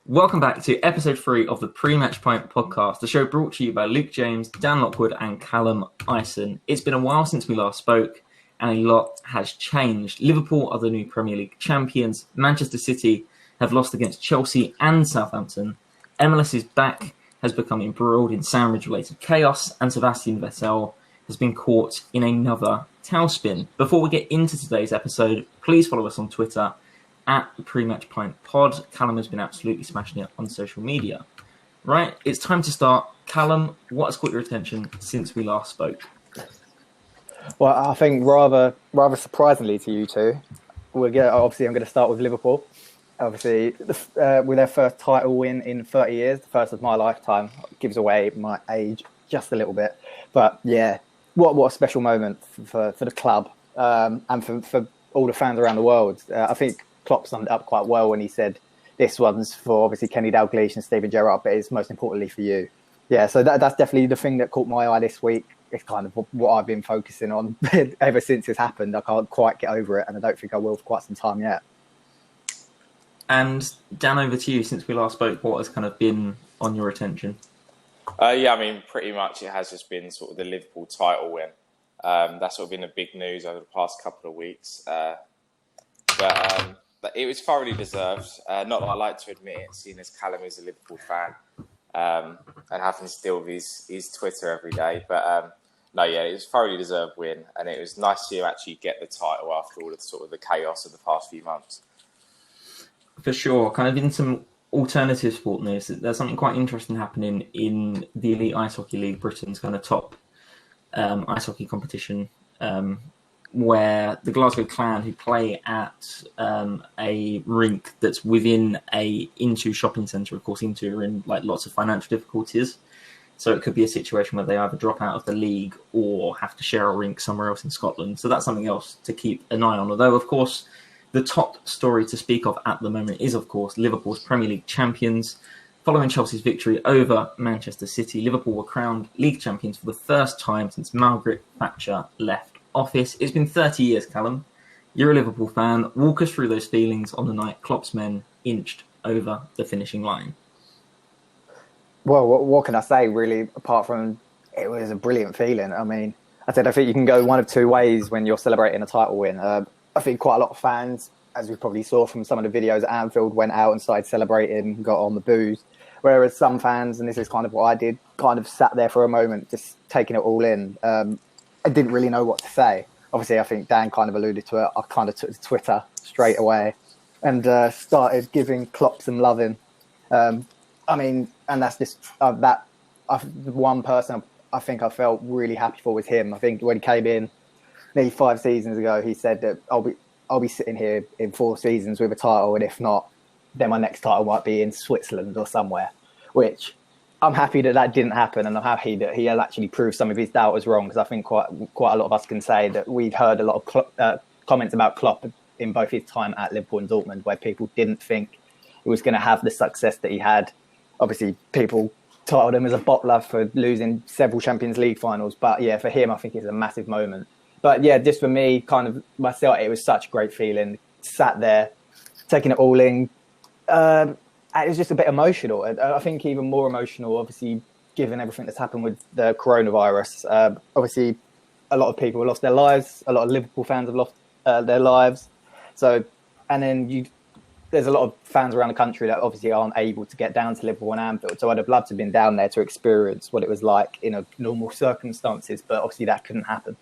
Welcome back to episode 3 of the Pre-Match Pint podcast, the show brought to you by Luke James, Dan Lockwood and Callum Ison. It's been a while since we last spoke and a lot has changed. Liverpool are the new Premier League champions. Manchester City have lost against Chelsea and Southampton. MLS Is Back has become embroiled in sandwich-related chaos, and Sebastian Vettel has been caught in another tailspin. Before we get into today's episode, please follow us on Twitter at the Pre-Match Pint Pod. Callum has been absolutely smashing it on social media. Right, it's time to start. Callum, what has caught your attention since we last spoke? Well, I think rather surprisingly to you two, I'm going to start with Liverpool. Obviously, with their first title win in 30 years, the first of my lifetime, gives away my age just a little bit. But yeah, what a special moment for the club and for all the fans around the world. I think Klopp summed it up quite well when he said, this one's for obviously Kenny Dalglish and Steven Gerrard, but it's most importantly for you. Yeah, so that's definitely the thing that caught my eye this week. It's kind of what I've been focusing on ever since it's happened. I can't quite get over it, and I don't think I will for quite some time yet. And Dan, over to you. Since we last spoke, what has kind of been on your attention? Pretty much it has just been sort of the Liverpool title win. That's sort of been the big news over the past couple of weeks. But it was thoroughly deserved. Not that I like to admit it, seeing as Callum is a Liverpool fan and having to deal with his Twitter every day. But it was a thoroughly deserved win, and it was nice to see him actually get the title after all of sort of the chaos of the past few months. For sure. Kind of in some alternative sport news, there's something quite interesting happening in the Elite Ice Hockey League, Britain's kind of top ice hockey competition, where the Glasgow Clan, who play at a rink that's within a Into shopping centre, of course, Into are in like lots of financial difficulties. So it could be a situation where they either drop out of the league or have to share a rink somewhere else in Scotland. So that's something else to keep an eye on. Although, of course, the top story to speak of at the moment is, of course, Liverpool's Premier League champions. Following Chelsea's victory over Manchester City, Liverpool were crowned league champions for the first time since Margaret Thatcher left office. It's been 30 years, Callum. You're a Liverpool fan. Walk us through those feelings on the night Klopp's men inched over the finishing line. Well, what can I say, really, apart from it was a brilliant feeling. I mean, I think you can go one of two ways when you're celebrating a title win. I think quite a lot of fans, as we probably saw from some of the videos at Anfield, went out and started celebrating, got on the booze. Whereas some fans, and this is kind of what I did, kind of sat there for a moment, just taking it all in. I didn't really know what to say. Obviously, I think Dan kind of alluded to it. I kind of took to Twitter straight away and started giving Klopp some loving. And that's just one person I think I felt really happy for was him. I think when he came in nearly 5 seasons ago, he said that I'll be sitting here in 4 seasons with a title, and if not, then my next title might be in Switzerland or somewhere, which I'm happy that didn't happen, and I'm happy that he has actually proved some of his doubters wrong, because I think quite a lot of us can say that we've heard a lot of comments about Klopp in both his time at Liverpool and Dortmund, where people didn't think he was going to have the success that he had. Obviously, people titled him as a bottler for losing several Champions League finals, but yeah, for him, I think it's a massive moment. But yeah, just for me, kind of myself, it was such a great feeling. Sat there, taking it all in. It was just a bit emotional. I think even more emotional, obviously, given everything that's happened with the coronavirus. Obviously, a lot of people have lost their lives. A lot of Liverpool fans have lost their lives. So, and then there's a lot of fans around the country that obviously aren't able to get down to Liverpool and Anfield. So I'd have loved to have been down there to experience what it was like in normal circumstances. But obviously that couldn't happen.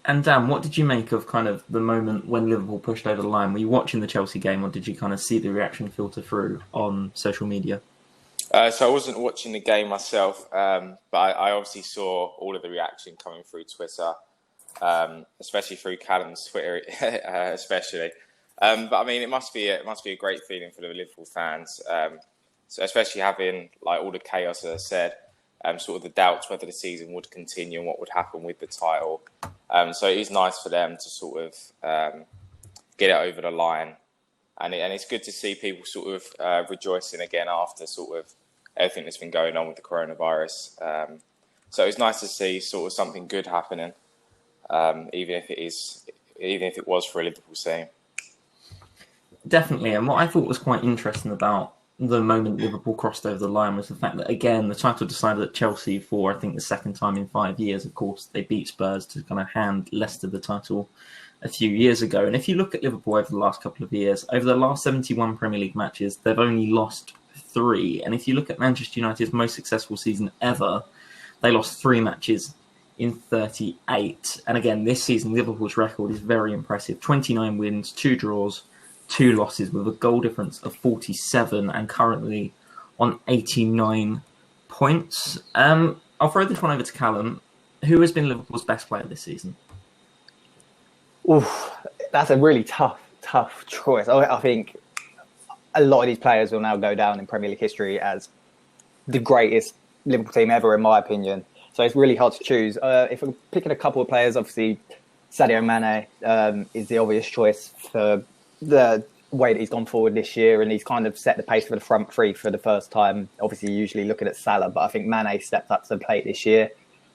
And Dan, what did you make of kind of the moment when Liverpool pushed over the line? Were you watching the Chelsea game, or did you kind of see the reaction filter through on social media? So I wasn't watching the game myself, but I obviously saw all of the reaction coming through Twitter, especially through Callum's Twitter, especially. But I mean, it must be a great feeling for the Liverpool fans, so especially having like all the chaos, as I said, sort of the doubts whether the season would continue and what would happen with the title. So it is nice for them to sort of get it over the line, and it's good to see people sort of rejoicing again after sort of everything that's been going on with the coronavirus. So it's nice to see sort of something good happening, even if it was for a Liverpool team. Definitely, and what I thought was quite interesting about the moment Liverpool crossed over the line was the fact that, again, the title decided at Chelsea for, I think, the second time in 5 years. Of course, they beat Spurs to kind of hand Leicester the title a few years ago. And if you look at Liverpool over the last couple of years, over the last 71 Premier League matches, they've only lost 3. And if you look at Manchester United's most successful season ever, they lost 3 matches in 38. And again, this season, Liverpool's record is very impressive. 29 wins, 2 draws, 2 losses with a goal difference of 47 and currently on 89 points. I'll throw this one over to Callum. Who has been Liverpool's best player this season? Oof, that's a really tough choice. I think a lot of these players will now go down in Premier League history as the greatest Liverpool team ever, in my opinion. So it's really hard to choose. If I'm picking a couple of players, obviously Sadio Mane is the obvious choice for the way that he's gone forward this year, and he's kind of set the pace for the front three for the first time. Obviously, usually looking at Salah, but I think Mane stepped up to the plate this year.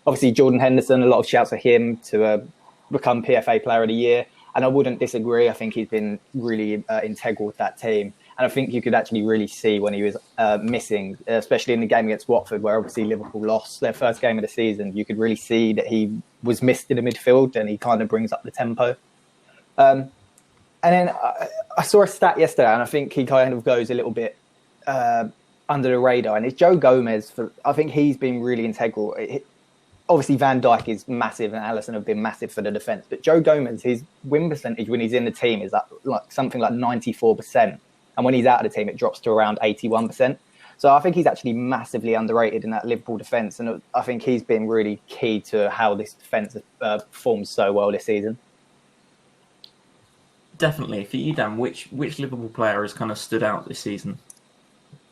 Obviously, Jordan Henderson, a lot of shouts for him to become PFA Player of the Year, and I wouldn't disagree. I think he's been really integral to that team, and I think you could actually really see when he was missing, especially in the game against Watford, where obviously Liverpool lost their first game of the season. You could really see that he was missed in the midfield, and he kind of brings up the tempo. And then I saw a stat yesterday, and I think he kind of goes a little bit under the radar. And it's Joe Gomez. I think he's been really integral. Obviously, Van Dijk is massive, and Alisson have been massive for the defence. But Joe Gomez, his win percentage when he's in the team is like something like 94%. And when he's out of the team, it drops to around 81%. So I think he's actually massively underrated in that Liverpool defence. And I think he's been really key to how this defence performed so well this season. Definitely. For you, Dan, which Liverpool player has kind of stood out this season?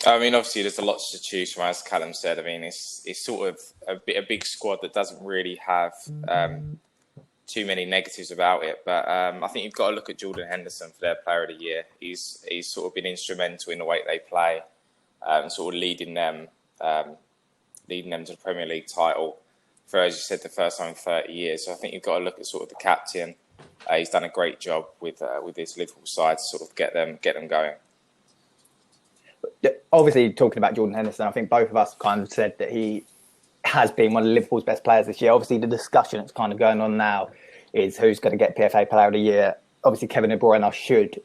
I mean, obviously, there's a lot to choose from, as Callum said. I mean, it's sort of a big squad that doesn't really have too many negatives about it. But I think you've got to look at Jordan Henderson for their Player of the Year. He's sort of been instrumental in the way they play, sort of leading them to the Premier League title for, as you said, the first time in 30 years. So I think you've got to look at sort of the captain. He's done a great job with this Liverpool side to sort of get them going. Obviously, talking about Jordan Henderson, I think both of us kind of said that he has been one of Liverpool's best players this year. Obviously, the discussion that's kind of going on now is who's going to get PFA Player of the Year. Obviously, Kevin De Bruyne should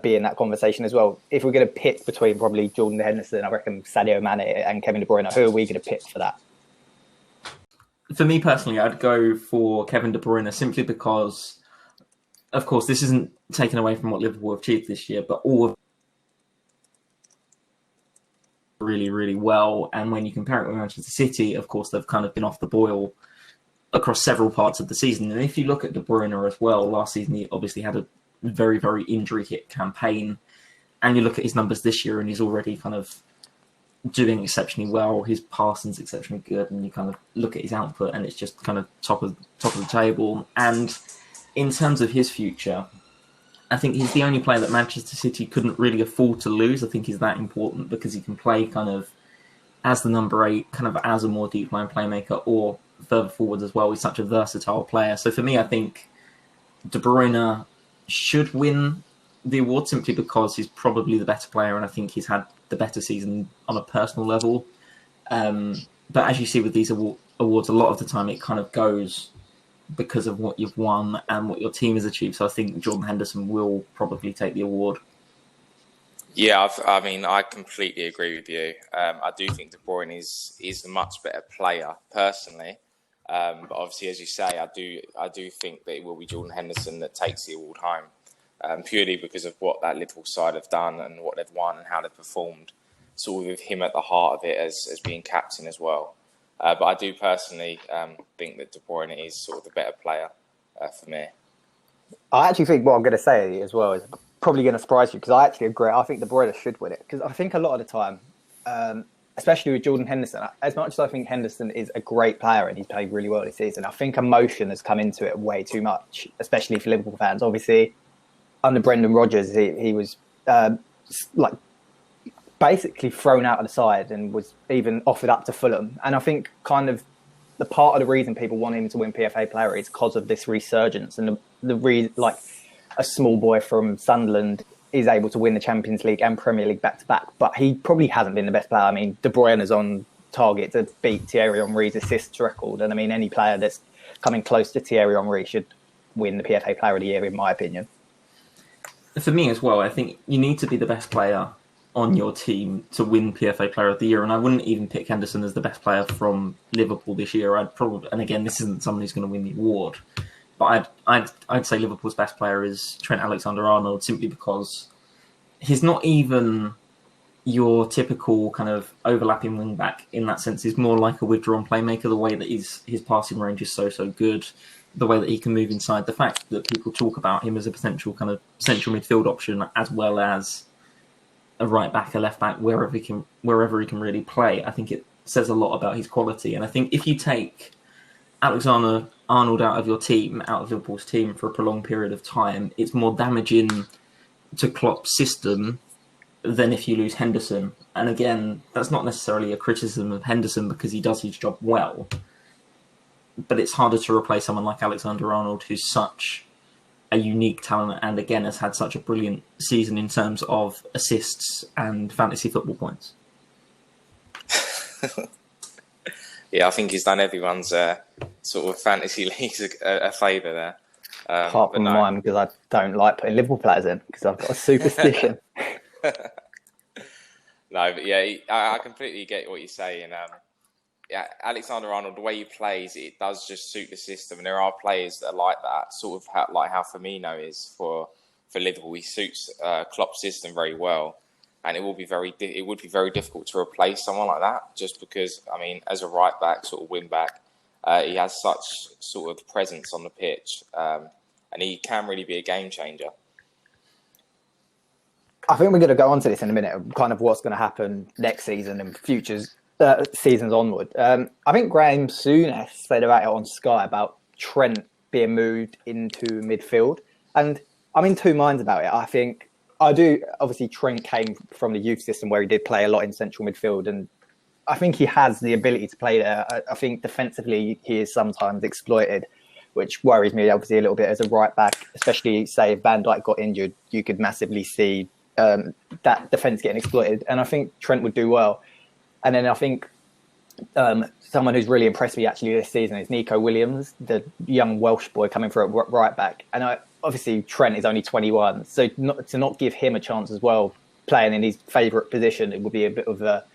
be in that conversation as well. If we're going to pick between probably Jordan Henderson, I reckon Sadio Mane and Kevin De Bruyne, who are we going to pick for that? For me personally, I'd go for Kevin De Bruyne simply because, of course, this isn't taken away from what Liverpool have achieved this year, but all of really, really well. And when you compare it with Manchester City, of course, they've kind of been off the boil across several parts of the season. And if you look at De Bruyne as well, last season he obviously had a very, very injury-hit campaign. And you look at his numbers this year and he's already kind of doing exceptionally well. His passing's exceptionally good. And you kind of look at his output and it's just kind of top of the table. And in terms of his future, I think he's the only player that Manchester City couldn't really afford to lose. I think he's that important because he can play kind of as the number 8, kind of as a more deep line playmaker or further forward as well. He's such a versatile player. So for me, I think De Bruyne should win the award simply because he's probably the better player and I think he's had the better season on a personal level. But as you see with these awards, a lot of the time it kind of goes because of what you've won and what your team has achieved. So I think Jordan Henderson will probably take the award. Yeah, I mean, I completely agree with you. I do think De Bruyne is a much better player, personally. But obviously, as you say, I do think that it will be Jordan Henderson that takes the award home, purely because of what that Liverpool side have done and what they've won and how they've performed, sort of with him at the heart of it as being captain as well. But I do personally think that De Bruyne is sort of the better player for me. I actually think what I'm going to say as well is probably going to surprise you because I actually agree. I think De Bruyne should win it because I think a lot of the time, especially with Jordan Henderson, as much as I think Henderson is a great player and he's played really well this season, I think emotion has come into it way too much, especially for Liverpool fans. Obviously, under Brendan Rodgers, he was basically thrown out of the side and was even offered up to Fulham. And I think kind of the part of the reason people want him to win PFA Player is because of this resurgence and a small boy from Sunderland is able to win the Champions League and Premier League back to back, but he probably hasn't been the best player. I mean, De Bruyne is on target to beat Thierry Henry's assists record, and I mean, any player that's coming close to Thierry Henry should win the PFA Player of the Year, in my opinion. For me as well, I think you need to be the best player on your team to win PFA Player of the Year, and I wouldn't even pick Henderson as the best player from Liverpool this year. I'd probably, and again, this isn't someone who's going to win the award, but I'd say Liverpool's best player is Trent Alexander-Arnold, simply because he's not even your typical kind of overlapping wing back in that sense. He's more like a withdrawn playmaker. The way that his passing range is so good, the way that he can move inside, the fact that people talk about him as a potential kind of central midfield option, as well as a right back, a left back, wherever he can really play. I think it says a lot about his quality. And I think if you take Alexander-Arnold out of your team, out of Liverpool's team for a prolonged period of time, it's more damaging to Klopp's system than if you lose Henderson. And again, that's not necessarily a criticism of Henderson, because he does his job well. But it's harder to replace someone like Alexander-Arnold, who's such a unique talent and again has had such a brilliant season in terms of assists and fantasy football points. Yeah, I think he's done everyone's sort of fantasy leagues a favour there. Apart from mine, because I don't like putting Liverpool players in, because I've got a superstition. No, but yeah, I completely get what you're saying. Yeah, Alexander-Arnold, the way he plays, it does just suit the system. And there are players that are like that, sort of like how Firmino is for Liverpool. He suits Klopp's system very well, and it would be very difficult to replace someone like that. Just because, I mean, as a right back, sort of wing back, he has such sort of presence on the pitch, and he can really be a game changer. I think we're going to go on to this in a minute, kind of what's going to happen next season and futures seasons onward. I think Graham Souness said about it on Sky about Trent being moved into midfield, and I'm in two minds about it. I think I do. Obviously, Trent came from the youth system where he did play a lot in central midfield, and I think he has the ability to play there. I think defensively he is sometimes exploited, which worries me obviously a little bit as a right back, especially say if Van Dijk got injured, you could massively see that defence getting exploited, and I think Trent would do well. And then I think someone who's really impressed me actually this season is Nico Williams, the young Welsh boy coming for a right back. And obviously Trent is only 21, so to not give him a chance as well, playing in his favourite position, it would be a bit of a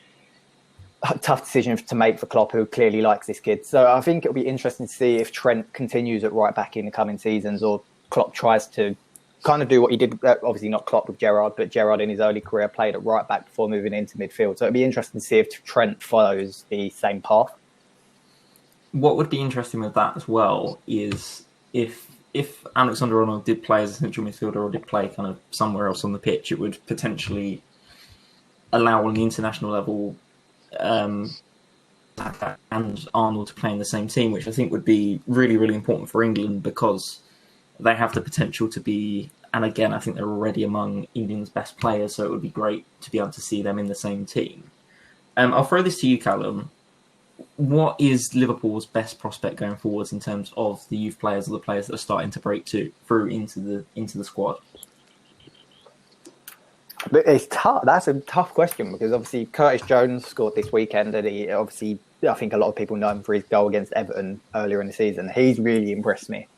tough decision to make for Klopp, who clearly likes this kid. So I think it'll be interesting to see if Trent continues at right back in the coming seasons, or Klopp tries to kind of do what he did, obviously not Klopp with Gerrard, but Gerrard in his early career played at right back before moving into midfield. So it'd be interesting to see if Trent follows the same path. What would be interesting with that as well is if Alexander-Arnold did play as a central midfielder or did play kind of somewhere else on the pitch, it would potentially allow on the international level and Arnold to play in the same team, which I think would be really, really important for England, because they have the potential to be, and again, I think they're already among England's best players, so it would be great to be able to see them in the same team. I'll throw this to you, Callum. What is Liverpool's best prospect going forwards in terms of the youth players or the players that are starting to break through into the squad? But it's tough. That's a tough question, because obviously Curtis Jones scored this weekend, and he obviously, I think a lot of people know him for his goal against Everton earlier in the season. He's really impressed me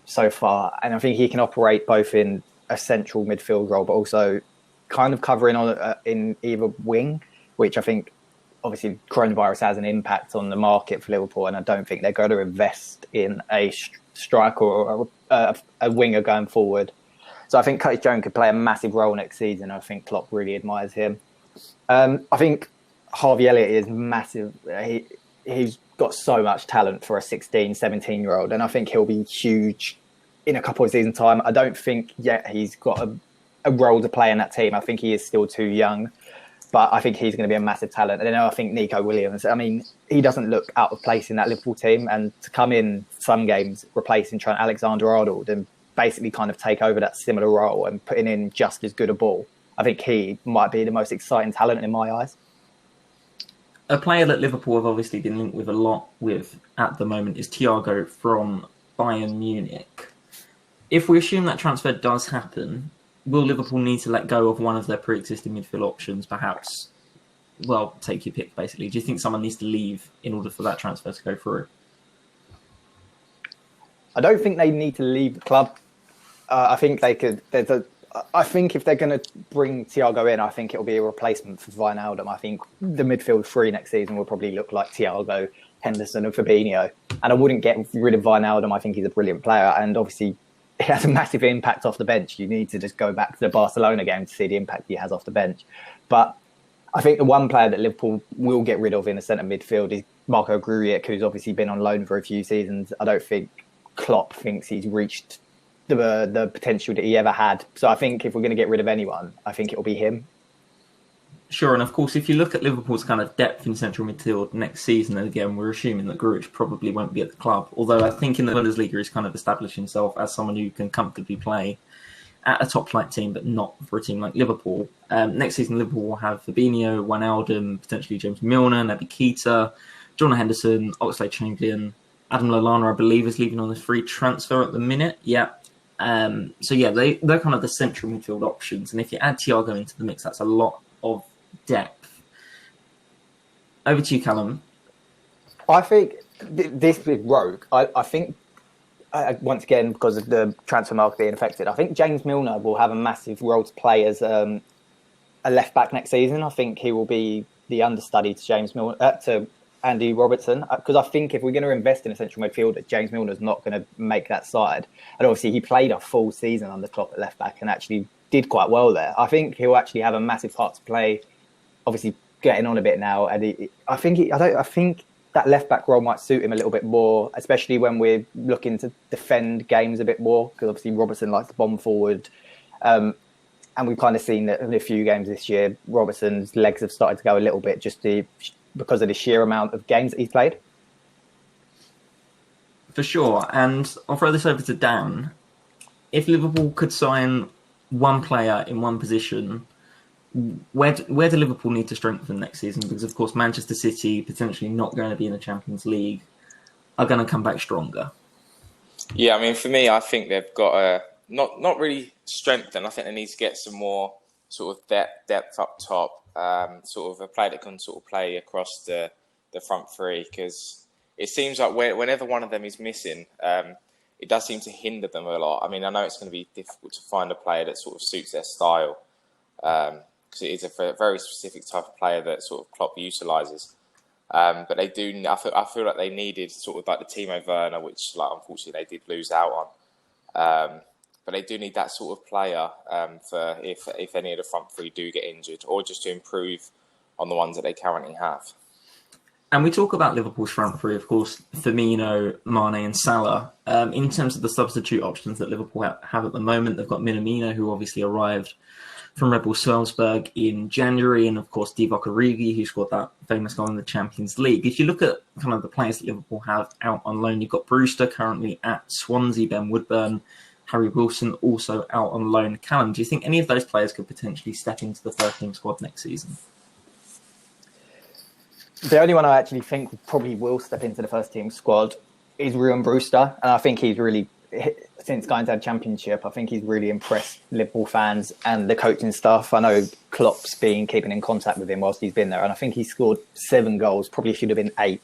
so far, and I think he can operate both in a central midfield role, but also kind of covering on in either wing, which I think obviously coronavirus has an impact on the market for Liverpool, and I don't think they're going to invest in a striker or a winger going forward. So I think Curtis Jones could play a massive role next season. I think Klopp really admires him. I think Harvey Elliott is massive. He's got so much talent for a 16, 17-year-old, and I think he'll be huge in a couple of seasons' time. I don't think yet he's got a role to play in that team. I think he is still too young, but I think he's going to be a massive talent. And then I think Nico Williams, I mean, he doesn't look out of place in that Liverpool team, and to come in some games replacing Trent Alexander-Arnold and basically kind of take over that similar role and putting in just as good a ball, I think he might be the most exciting talent in my eyes. A player that Liverpool have obviously been linked with a lot with at the moment is Thiago from Bayern Munich. If we assume that transfer does happen, will Liverpool need to let go of one of their pre-existing midfield options, perhaps? Well, take your pick, basically. Do you think someone needs to leave in order for that transfer to go through? I don't think they need to leave the club. I think they could. I think if they're going to bring Thiago in, I think it'll be a replacement for Wijnaldum. I think the midfield three next season will probably look like Thiago, Henderson, and Fabinho. And I wouldn't get rid of Wijnaldum. I think he's a brilliant player, and obviously he has a massive impact off the bench. You need to just go back to the Barcelona game to see the impact he has off the bench. But I think the one player that Liverpool will get rid of in the centre midfield is Marco Grujic, who's obviously been on loan for a few seasons. I don't think Klopp thinks he's reached the potential that he ever had. So I think if we're going to get rid of anyone, I think it'll be him. Sure, and of course, if you look at Liverpool's kind of depth in central midfield next season, and again, we're assuming that Grujic probably won't be at the club, although I think in the Bundesliga he's kind of established himself as someone who can comfortably play at a top-flight team, but not for a team like Liverpool. Next season, Liverpool will have Fabinho, Wijnaldum, potentially James Milner, Naby Keita, John Henderson, Oxlade-Chamberlain, Adam Lallana, I believe, is leaving on this free transfer at the minute. Yeah. They're kind of the central midfield options. And if you add Thiago into the mix, that's a lot of depth. Over to you, Callum. I think this is rogue. I think, once again, because of the transfer market being affected, I think James Milner will have a massive role to play as a left-back next season. I think he will be the understudy to James Milner, to Andy Robertson, because I think if we're going to invest in a central midfielder, James Milner's not going to make that side. And obviously, he played a full season under Klopp at left back and actually did quite well there. I think he'll actually have a massive part to play. Obviously, getting on a bit now, and I think that left back role might suit him a little bit more, especially when we're looking to defend games a bit more. Because obviously, Robertson likes to bomb forward. And we've kind of seen that in a few games this year, Robertson's legs have started to go a little bit because of the sheer amount of games that he's played. For sure. And I'll throw this over to Dan. If Liverpool could sign one player in one position, where do Liverpool need to strengthen next season? Because, of course, Manchester City, potentially not going to be in the Champions League, are going to come back stronger. Yeah, I mean, for me, I think they've got to not really strengthen. I think they need to get some more sort of depth up top. Sort of a player that can sort of play across the front three, because it seems like whenever one of them is missing, it does seem to hinder them a lot. I mean, I know it's going to be difficult to find a player that sort of suits their style, because it is a very specific type of player that sort of Klopp utilises. But they do. I feel like they needed sort of like the Timo Werner, which like unfortunately they did lose out on. But they do need that sort of player for if any of the front three do get injured, or just to improve on the ones that they currently have. And we talk about Liverpool's front three, of course, Firmino, Mane and Salah. In terms of the substitute options that Liverpool have at the moment, they've got Minamino, who obviously arrived from Red Bull Salzburg in January, and of course Divock Origi, who scored that famous goal in the Champions League. If you look at kind of the players that Liverpool have out on loan, you've got Brewster currently at Swansea, Ben Woodburn, Harry Wilson also out on loan. Callum, do you think any of those players could potentially step into the first-team squad next season? The only one I actually think probably will step into the first-team squad is Ryan Brewster. And I think he's really, since going to the Championship, I think he's really impressed Liverpool fans and the coaching staff. I know Klopp's been keeping in contact with him whilst he's been there. And I think he scored 7 goals, probably should have been 8.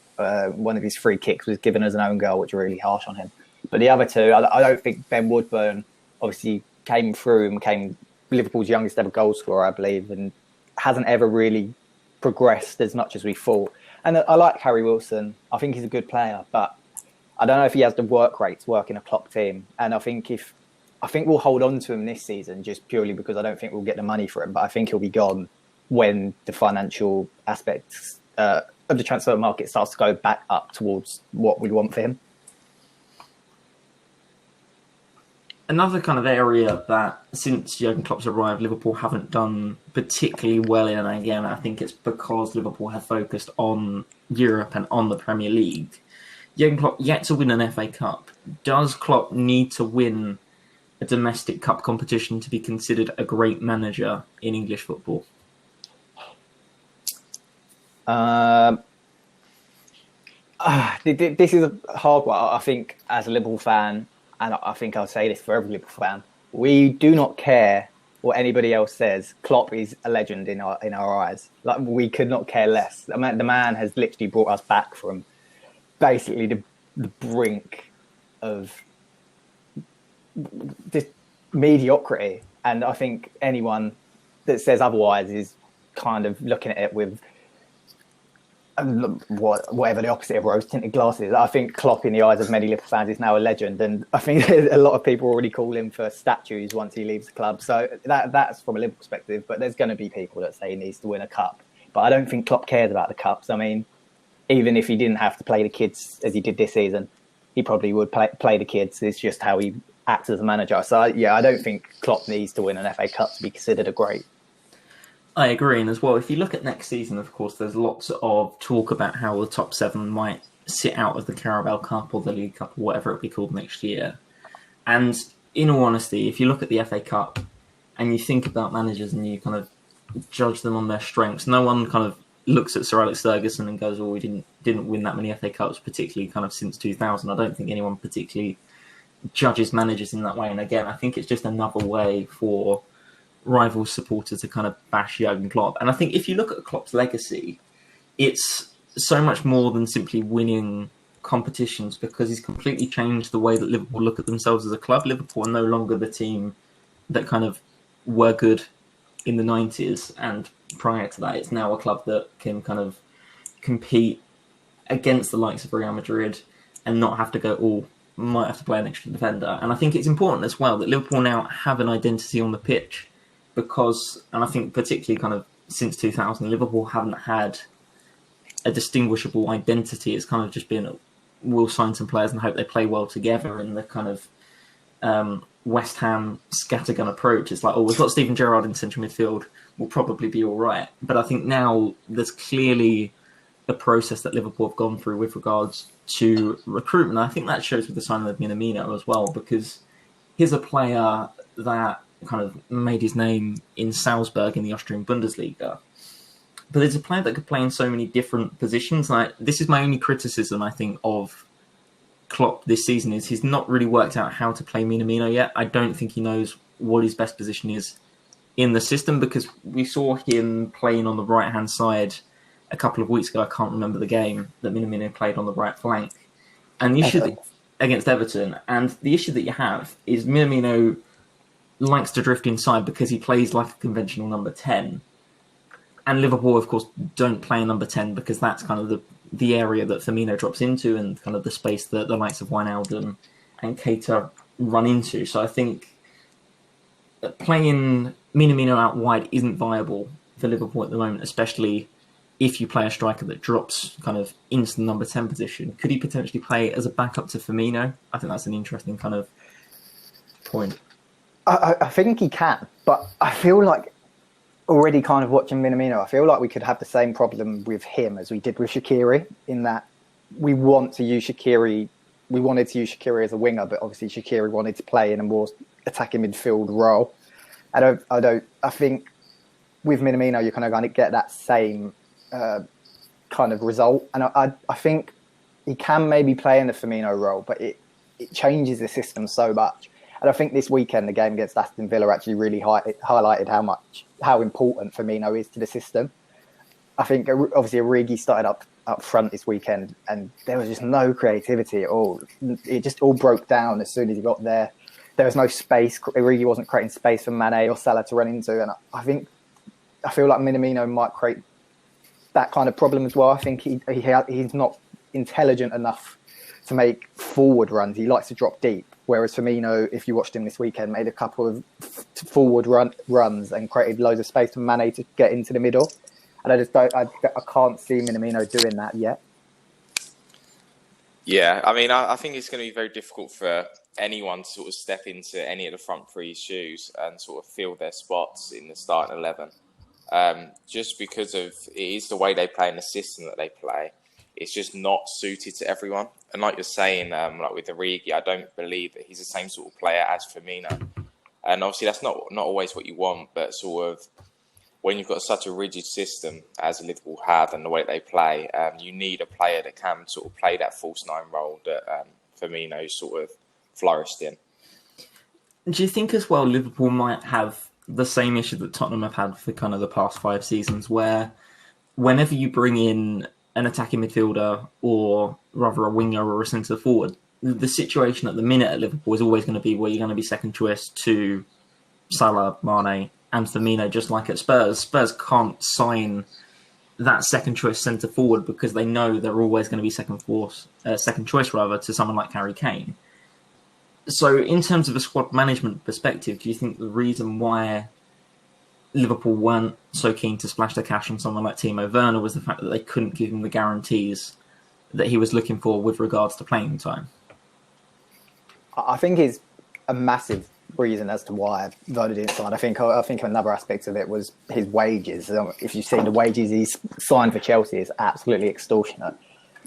One of his free kicks was given as an own goal, which was really harsh on him. But the other two, I don't think Ben Woodburn obviously came through and became Liverpool's youngest ever goal scorer, I believe, and hasn't ever really progressed as much as we thought. And I like Harry Wilson. I think he's a good player, but I don't know if he has the work rate to work in a Klopp team. And I think we'll hold on to him this season just purely because I don't think we'll get the money for him. But I think he'll be gone when the financial aspects of the transfer market starts to go back up towards what we want for him. Another kind of area that since Jurgen Klopp's arrived, Liverpool haven't done particularly well in, and again, I think it's because Liverpool have focused on Europe and on the Premier League. Jurgen Klopp yet to win an FA Cup. Does Klopp need to win a domestic cup competition to be considered a great manager in English football? This is a hard one. I think as a Liverpool fan, and I think I'll say this for every Liverpool fan, we do not care what anybody else says, Klopp is a legend in our eyes. Like, we could not care less. The man has literally brought us back from basically the brink of this mediocrity. And I think anyone that says otherwise is kind of looking at it with whatever the opposite of rose-tinted glasses. I think Klopp, in the eyes of many Liverpool fans, is now a legend, and I think a lot of people already call him for statues once he leaves the club. So that's from a Liverpool perspective, but there's going to be people that say he needs to win a cup. But I don't think Klopp cares about the cups. I mean, even if he didn't have to play the kids as he did this season, he probably would play the kids. It's just how he acts as a manager. So, I don't think Klopp needs to win an FA Cup to be considered a great. I agree, and as well, if you look at next season, of course, there's lots of talk about how the top 7 might sit out of the Carabao Cup or the League Cup or whatever it'll be called next year. And in all honesty, if you look at the FA Cup and you think about managers and you kind of judge them on their strengths, no one kind of looks at Sir Alex Ferguson and goes, "Oh, we didn't win that many FA Cups, particularly kind of since 2000." I don't think anyone particularly judges managers in that way. And again, I think it's just another way for rival supporters to kind of bash Jurgen Klopp. And I think if you look at Klopp's legacy, it's so much more than simply winning competitions, because he's completely changed the way that Liverpool look at themselves as a club. Liverpool are no longer the team that kind of were good in the 90s, and prior to that, it's now a club that can kind of compete against the likes of Real Madrid and not have to go, might have to play an extra defender. And I think it's important as well that Liverpool now have an identity on the pitch, because, and I think particularly kind of since 2000, Liverpool haven't had a distinguishable identity. It's kind of just been, we'll sign some players and hope they play well together in the kind of West Ham scattergun approach. It's like, we've got Steven Gerrard in central midfield, we'll probably be all right. But I think now there's clearly a process that Liverpool have gone through with regards to recruitment. I think that shows with the signing of Minamino as well, because he's a player that kind of made his name in Salzburg in the Austrian Bundesliga. But there's a player that could play in so many different positions. Like, this is my only criticism, I think, of Klopp this season, is he's not really worked out how to play Minamino yet. I don't think he knows what his best position is in the system, because we saw him playing on the right-hand side a couple of weeks ago. I can't remember the game that Minamino played on the right flank. And the issue against Everton, and the issue that you have is Minamino likes to drift inside because he plays like a conventional number 10. And Liverpool, of course, don't play a number 10 because that's kind of the area that Firmino drops into and kind of the space that the likes of Wijnaldum and Keita run into. So I think playing Minamino out wide isn't viable for Liverpool at the moment, especially if you play a striker that drops kind of into the number 10 position. Could he potentially play as a backup to Firmino? I think that's an interesting kind of point. I think he can, but I feel like already kind of watching Minamino, I feel like we could have the same problem with him as we did with Shaqiri, in that we wanted to use Shaqiri as a winger, but obviously Shaqiri wanted to play in a more attacking midfield role. I think with Minamino, you're kind of going to get that same kind of result. And I think he can maybe play in the Firmino role, but it changes the system so much. And I think this weekend, the game against Aston Villa actually really highlighted how important Firmino is to the system. I think obviously Origi started up front this weekend, and there was just no creativity at all. It just all broke down as soon as he got there. There was no space. Origi wasn't creating space for Mane or Salah to run into, and I feel like Minamino might create that kind of problem as well. I think he's not intelligent enough to make forward runs. He likes to drop deep. Whereas Firmino, if you watched him this weekend, made a couple of forward runs and created loads of space for Mane to get into the middle. And I can't see Minamino doing that yet. Yeah, I mean, I think it's going to be very difficult for anyone to sort of step into any of the front three's shoes and sort of fill their spots in the starting 11. Just because of it is the way they play and the system that they play. It's just not suited to everyone. And like you're saying, like with Origi, I don't believe that he's the same sort of player as Firmino. And obviously that's not always what you want, but sort of when you've got such a rigid system as Liverpool have and the way they play, you need a player that can sort of play that false nine role that Firmino sort of flourished in. Do you think as well Liverpool might have the same issue that Tottenham have had for kind of the past 5 seasons, where whenever you bring in an attacking midfielder or rather a winger or a centre forward, the situation at the minute at Liverpool is always going to be where you're going to be second choice to Salah, Mane and Firmino, just like at Spurs. Spurs can't sign that second choice centre forward because they know they're always going to be second choice to someone like Harry Kane. So in terms of a squad management perspective, do you think the reason why Liverpool weren't so keen to splash the cash on someone like Timo Werner was the fact that they couldn't give him the guarantees that he was looking for with regards to playing time? I think it's a massive reason as to why Werner didn't sign. I think another aspect of it was his wages. If you've seen the wages he's signed for Chelsea, is absolutely extortionate.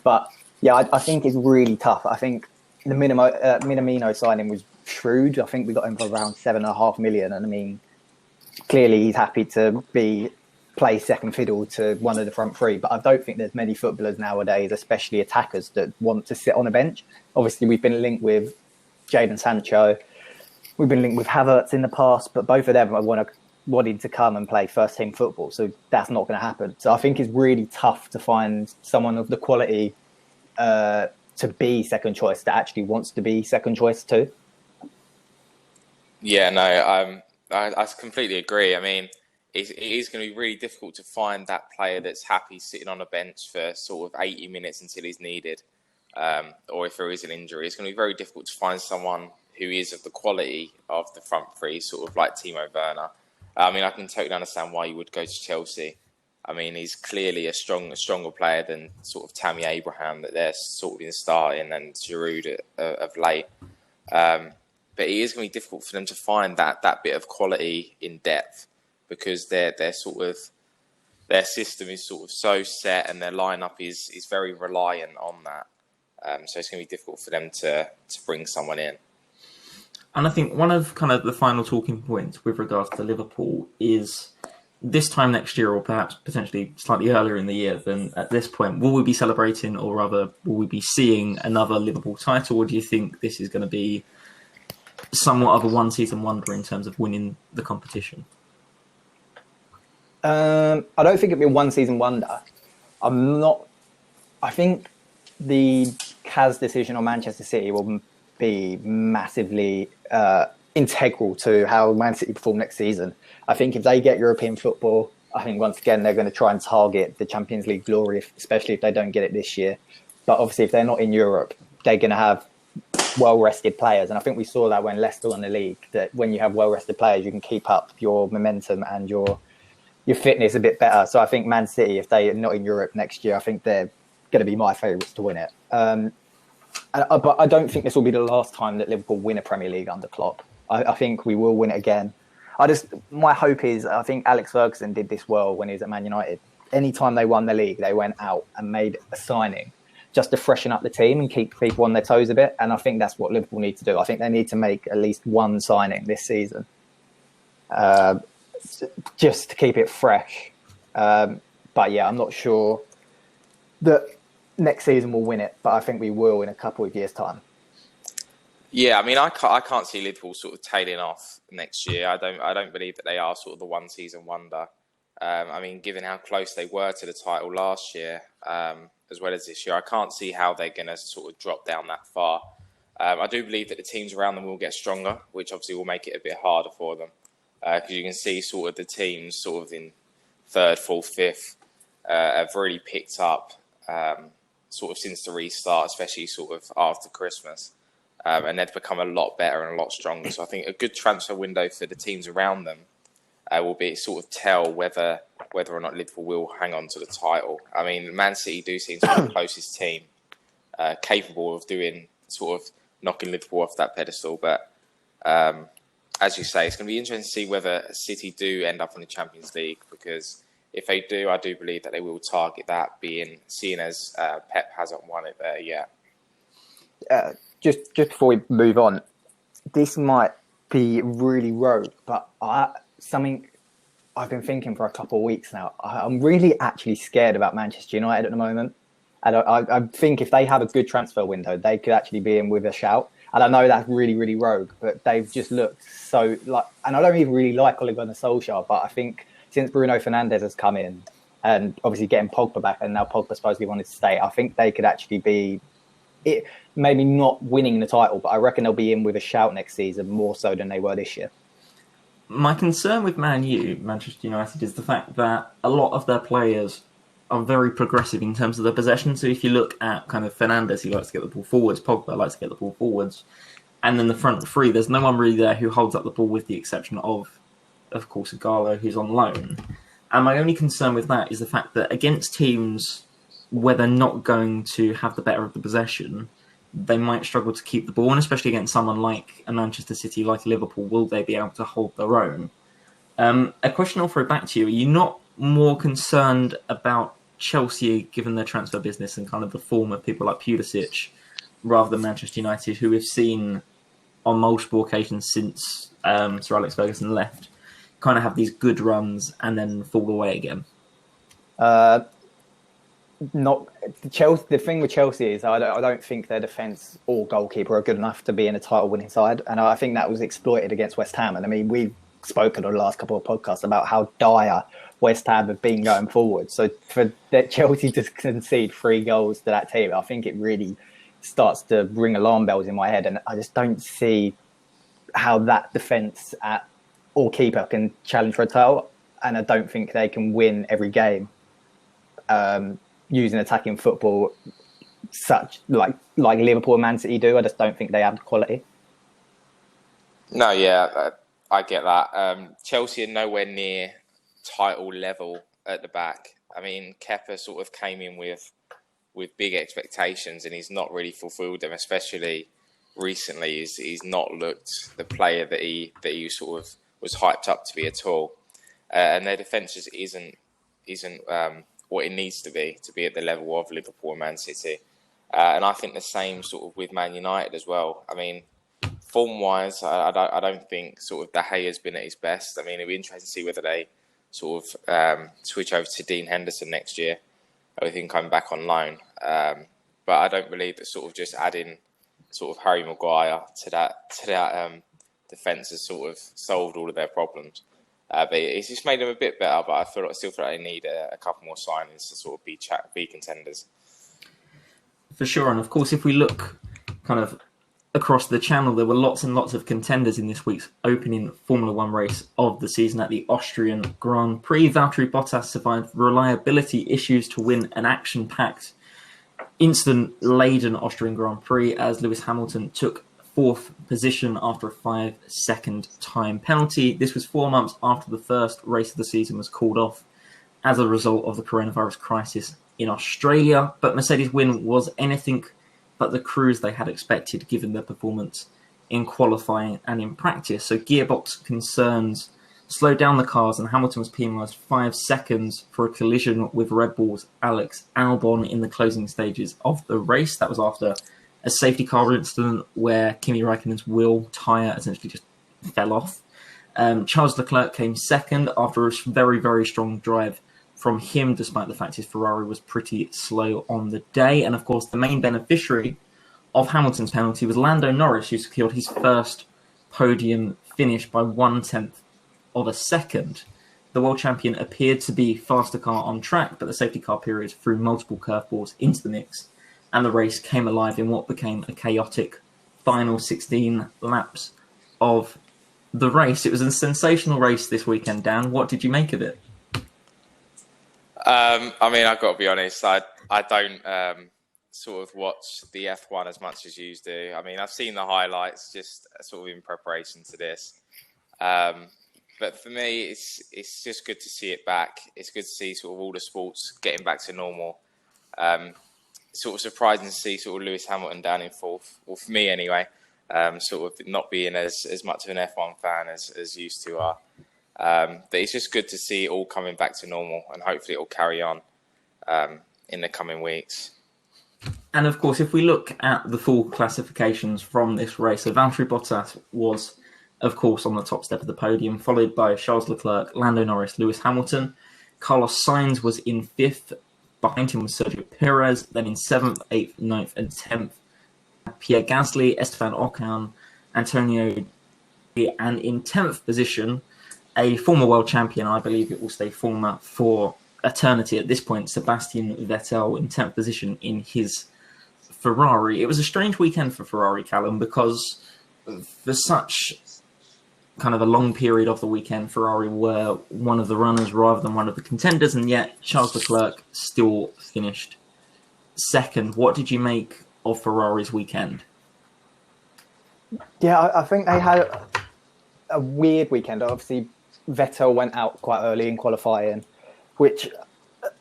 But yeah, I think it's really tough. I think the Minamino signing was shrewd. I think we got him for around 7.5 million, and I mean, clearly he's happy to play second fiddle to one of the front three. But I don't think there's many footballers nowadays, especially attackers, that want to sit on a bench. Obviously, we've been linked with Jadon Sancho. We've been linked with Havertz in the past, but both of them are wanting to come and play first team football. So that's not going to happen. So I think it's really tough to find someone of the quality to be second choice that actually wants to be second choice too. Yeah, no, I completely agree. I mean, it is going to be really difficult to find that player that's happy sitting on a bench for sort of 80 minutes until he's needed, or if there is an injury. It's going to be very difficult to find someone who is of the quality of the front three, sort of like Timo Werner. I mean, I can totally understand why you would go to Chelsea. I mean, he's clearly a stronger player than sort of Tammy Abraham that they're sort of been starting, and Giroud of late. But it is going to be difficult for them to find that bit of quality in depth, because their system is sort of so set and their lineup is very reliant on that. So it's going to be difficult for them to bring someone in. And I think one of kind of the final talking points with regards to Liverpool is this time next year, or perhaps potentially slightly earlier in the year than at this point, will we be celebrating, or rather, will we be seeing another Liverpool title, or do you think this is going to be somewhat of a one-season wonder in terms of winning the competition? I don't think it'll be a one-season wonder. I think the Kaz decision on Manchester City will be massively integral to how Man City perform next season. I think if they get European football, I think once again they're going to try and target the Champions League glory, especially if they don't get it this year. But obviously, if they're not in Europe, they're going to have well-rested players. And I think we saw that when Leicester won the league, that when you have well-rested players, you can keep up your momentum and your fitness a bit better. So I think Man City, if they're not in Europe next year, I think they're going to be my favourites to win it. But I don't think this will be the last time that Liverpool win a Premier League under Klopp. I think we will win it again. My hope is, I think Alex Ferguson did this well when he was at Man United. Anytime they won the league, they went out and made a signing just to freshen up the team and keep people on their toes a bit. And I think that's what Liverpool need to do. I think they need to make at least one signing this season, just to keep it fresh. But yeah, I'm not sure that next season we'll win it, but I think we will in a couple of years' time. Yeah, I mean, I can't see Liverpool sort of tailing off next year. I don't believe that they are sort of the one-season wonder. I mean, given how close they were to the title last year, as well as this year, I can't see how they're going to sort of drop down that far. I do believe that the teams around them will get stronger, which obviously will make it a bit harder for them. Because you can see sort of the teams sort of in third, fourth, fifth have really picked up sort of since the restart, especially sort of after Christmas. And they've become a lot better and a lot stronger. So I think a good transfer window for the teams around them will be sort of tell whether or not Liverpool will hang on to the title. I mean, Man City do seem to be the closest team capable of doing sort of knocking Liverpool off that pedestal. But as you say, it's going to be interesting to see whether City do end up in the Champions League, because if they do, I do believe that they will target that, seeing as Pep hasn't won it there yet. Just before we move on, this might be really rogue, but something I've been thinking for a couple of weeks now. I'm really actually scared about Manchester United at the moment. And I think if they have a good transfer window, they could actually be in with a shout. And I know that's really, really rogue, but they've just looked so like. And I don't even really like Ole Gunnar Solskjaer, but I think since Bruno Fernandes has come in, and obviously getting Pogba back, and now Pogba supposedly wanted to stay, I think they could actually be. It maybe not winning the title, but I reckon they'll be in with a shout next season more so than they were this year. My concern with Manchester United, is the fact that a lot of their players are very progressive in terms of their possession. So if you look at kind of Fernandes, he likes to get the ball forwards. Pogba likes to get the ball forwards. And then the front three, there's no one really there who holds up the ball with the exception of course, Igalo, who's on loan. And my only concern with that is the fact that against teams where they're not going to have the better of the possession, they might struggle to keep the ball, and especially against someone like a Manchester City, like Liverpool, will they be able to hold their own? A question I'll throw back to you: are you not more concerned about Chelsea, given their transfer business and kind of the form of people like Pulisic, rather than Manchester United, who we've seen on multiple occasions since Sir Alex Ferguson left, kind of have these good runs and then fall away again? Not Chelsea. The thing with Chelsea is I don't think their defence or goalkeeper are good enough to be in a title-winning side, and I think that was exploited against West Ham. And I mean, we've spoken on the last couple of podcasts about how dire West Ham have been going forward. So for Chelsea to concede 3 goals to that team, I think it really starts to ring alarm bells in my head, and I just don't see how that defence or keeper can challenge for a title, and I don't think they can win every game. Using attacking football, such like Liverpool and Man City do. I just don't think they have the quality. No, yeah, I get that. Chelsea are nowhere near title level at the back. I mean, Kepa sort of came in with big expectations, and he's not really fulfilled them. Especially recently, he's not looked the player that he sort of was hyped up to be at all. And their defence just isn't what it needs to be at the level of Liverpool and Man City. And I think the same sort of with Man United as well. I mean, form-wise, I don't think sort of De Gea has been at his best. I mean, it'll be interesting to see whether they sort of switch over to Dean Henderson next year, with him coming back on loan. But I don't believe that sort of just adding sort of Harry Maguire to that defence has sort of solved all of their problems. But it's just made them a bit better, but I still feel like they need a couple more signings to sort of be contenders. For sure, and of course, if we look kind of across the channel, there were lots and lots of contenders in this week's opening Formula One race of the season at the Austrian Grand Prix. Valtteri Bottas survived reliability issues to win an action-packed, incident-laden Austrian Grand Prix as Lewis Hamilton took 4th position after a 5-second time penalty. This was 4 months after the first race of the season was called off as a result of the coronavirus crisis in Australia. But Mercedes' win was anything but the cruise they had expected, given their performance in qualifying and in practice. So gearbox concerns slowed down the cars, and Hamilton was penalised 5 seconds for a collision with Red Bull's Alex Albon in the closing stages of the race. That was after a safety car incident where Kimi Räikkönen's wheel tyre essentially just fell off. Charles Leclerc came second after a very, very strong drive from him, despite the fact his Ferrari was pretty slow on the day. And of course, the main beneficiary of Hamilton's penalty was Lando Norris, who secured his first podium finish by 1/10 of a second. The world champion appeared to be faster car on track, but the safety car period threw multiple curveballs into the mix, and the race came alive in what became a chaotic final 16 laps of the race. It was a sensational race this weekend, Dan. What did you make of it? I mean, I've got to be honest, I don't sort of watch the F1 as much as you do. I mean, I've seen the highlights just sort of in preparation to this. But for me, it's just good to see it back. It's good to see sort of all the sports getting back to normal. Sort of surprising to see sort of Lewis Hamilton down in 4th, well, for me anyway, sort of not being as much of an F1 fan as used to are. But it's just good to see it all coming back to normal, and hopefully it will carry on in the coming weeks. And of course, if we look at the full classifications from this race, so Valtteri Bottas was, of course, on the top step of the podium, followed by Charles Leclerc, Lando Norris, Lewis Hamilton. Carlos Sainz was in 5th. Behind him was Sergio Perez. Then in 7th, 8th, 9th and 10th Pierre Gasly, Esteban Ocon, Antonio, and in 10th position, a former world champion, I believe it will stay former for eternity at this point, Sebastian Vettel in 10th position in his Ferrari. It was a strange weekend for Ferrari, Callum, because for such kind of a long period of the weekend, Ferrari were one of the runners rather than one of the contenders, and yet Charles Leclerc still finished second. What did you make of Ferrari's weekend? Yeah, I think they had a weird weekend. Obviously, Vettel went out quite early in qualifying, which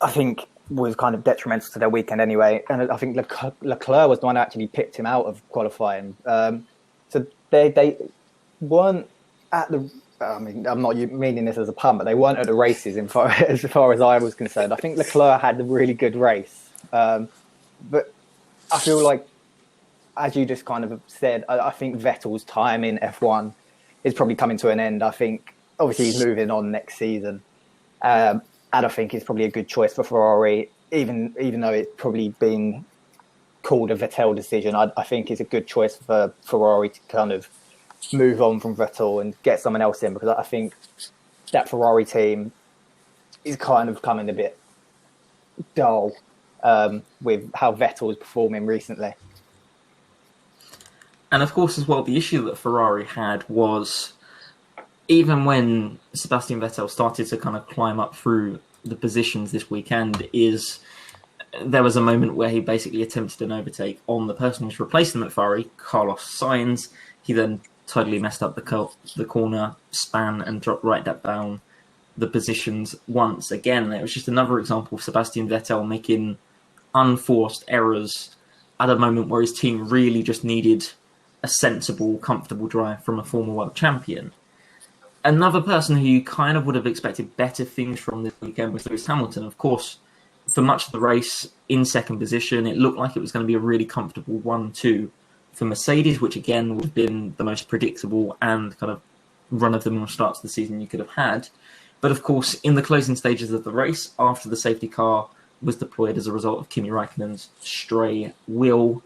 I think was kind of detrimental to their weekend anyway. And I think Leclerc was the one that actually picked him out of qualifying. So they weren't at the... I mean, I'm not meaning this as a pun, but they weren't at the races as far as I was concerned. I think Leclerc had a really good race. But I feel like, as you just kind of said, I think Vettel's time in F1 is probably coming to an end. I think, obviously, he's moving on next season. And I think it's probably a good choice for Ferrari, even though it's probably been called a Vettel decision. I think it's a good choice for Ferrari to kind of move on from Vettel and get someone else in, because I think that Ferrari team is kind of coming a bit dull with how Vettel is performing recently. And of course, as well, the issue that Ferrari had was, even when Sebastian Vettel started to kind of climb up through the positions this weekend, is there was a moment where he basically attempted an overtake on the person who's replaced him at Ferrari, Carlos Sainz. He then totally messed up the corner, span, and dropped right down the positions once again. It was just another example of Sebastian Vettel making unforced errors at a moment where his team really just needed a sensible, comfortable drive from a former world champion. Another person who you kind of would have expected better things from this weekend was Lewis Hamilton. Of course, for much of the race, in second position, it looked like it was going to be a really comfortable 1-2 for Mercedes, which again would have been the most predictable and kind of run-of-the-mill start to the season you could have had. But of course, in the closing stages of the race, after the safety car was deployed as a result of Kimi Raikkonen's stray wheel,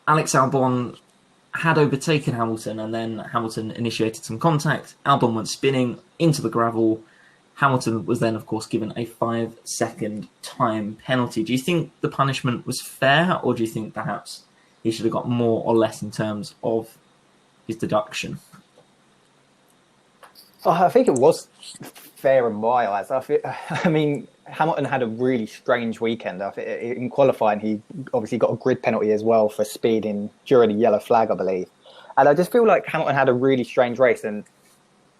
Alex Albon had overtaken Hamilton, and then Hamilton initiated some contact. Albon went spinning into the gravel. Hamilton was then, of course, given a 5-second time penalty. Do you think the punishment was fair, or do you think perhaps he should have got more or less in terms of his deduction? I think it was fair in my eyes. I mean, Hamilton had a really strange weekend. In qualifying, he obviously got a grid penalty as well for speeding during the yellow flag, I believe. And I just feel like Hamilton had a really strange race, and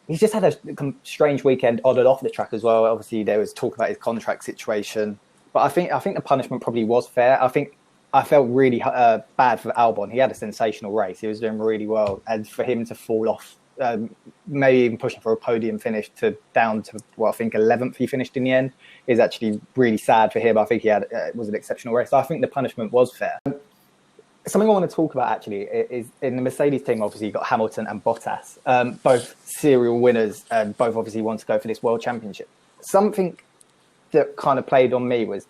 he's just had a strange weekend on and off the track as well. Obviously, there was talk about his contract situation, but I think the punishment probably was fair. I felt really bad for Albon. He had a sensational race. He was doing really well, and for him to fall off, maybe even pushing for a podium finish down to what I think 11th he finished in the end, is actually really sad for him. I think he had was an exceptional race. So I think the punishment was fair. Something I want to talk about actually is in the Mercedes team. Obviously, you've got Hamilton and Bottas, both serial winners, and both obviously want to go for this world championship. Something that kind of played on me was,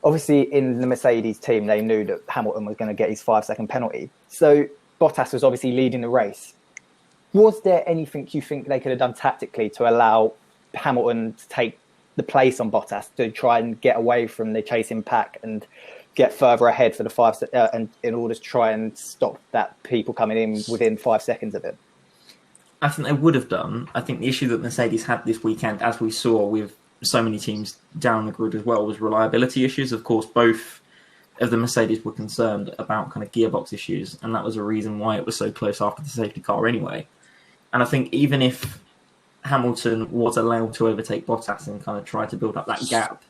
obviously in the Mercedes team, they knew that Hamilton was going to get his 5-second penalty. So Bottas was obviously leading the race. Was there anything you think they could have done tactically to allow Hamilton to take the place on Bottas, to try and get away from the chasing pack and get further ahead for the and in order to try and stop that people coming in within 5 seconds of him? I think they would have done. I think the issue that Mercedes had this weekend, as we saw with so many teams down the grid as well, was reliability issues. Of course, both of the Mercedes were concerned about kind of gearbox issues, and that was a reason why it was so close after the safety car anyway. And I think even if Hamilton was allowed to overtake Bottas and kind of try to build up that gap,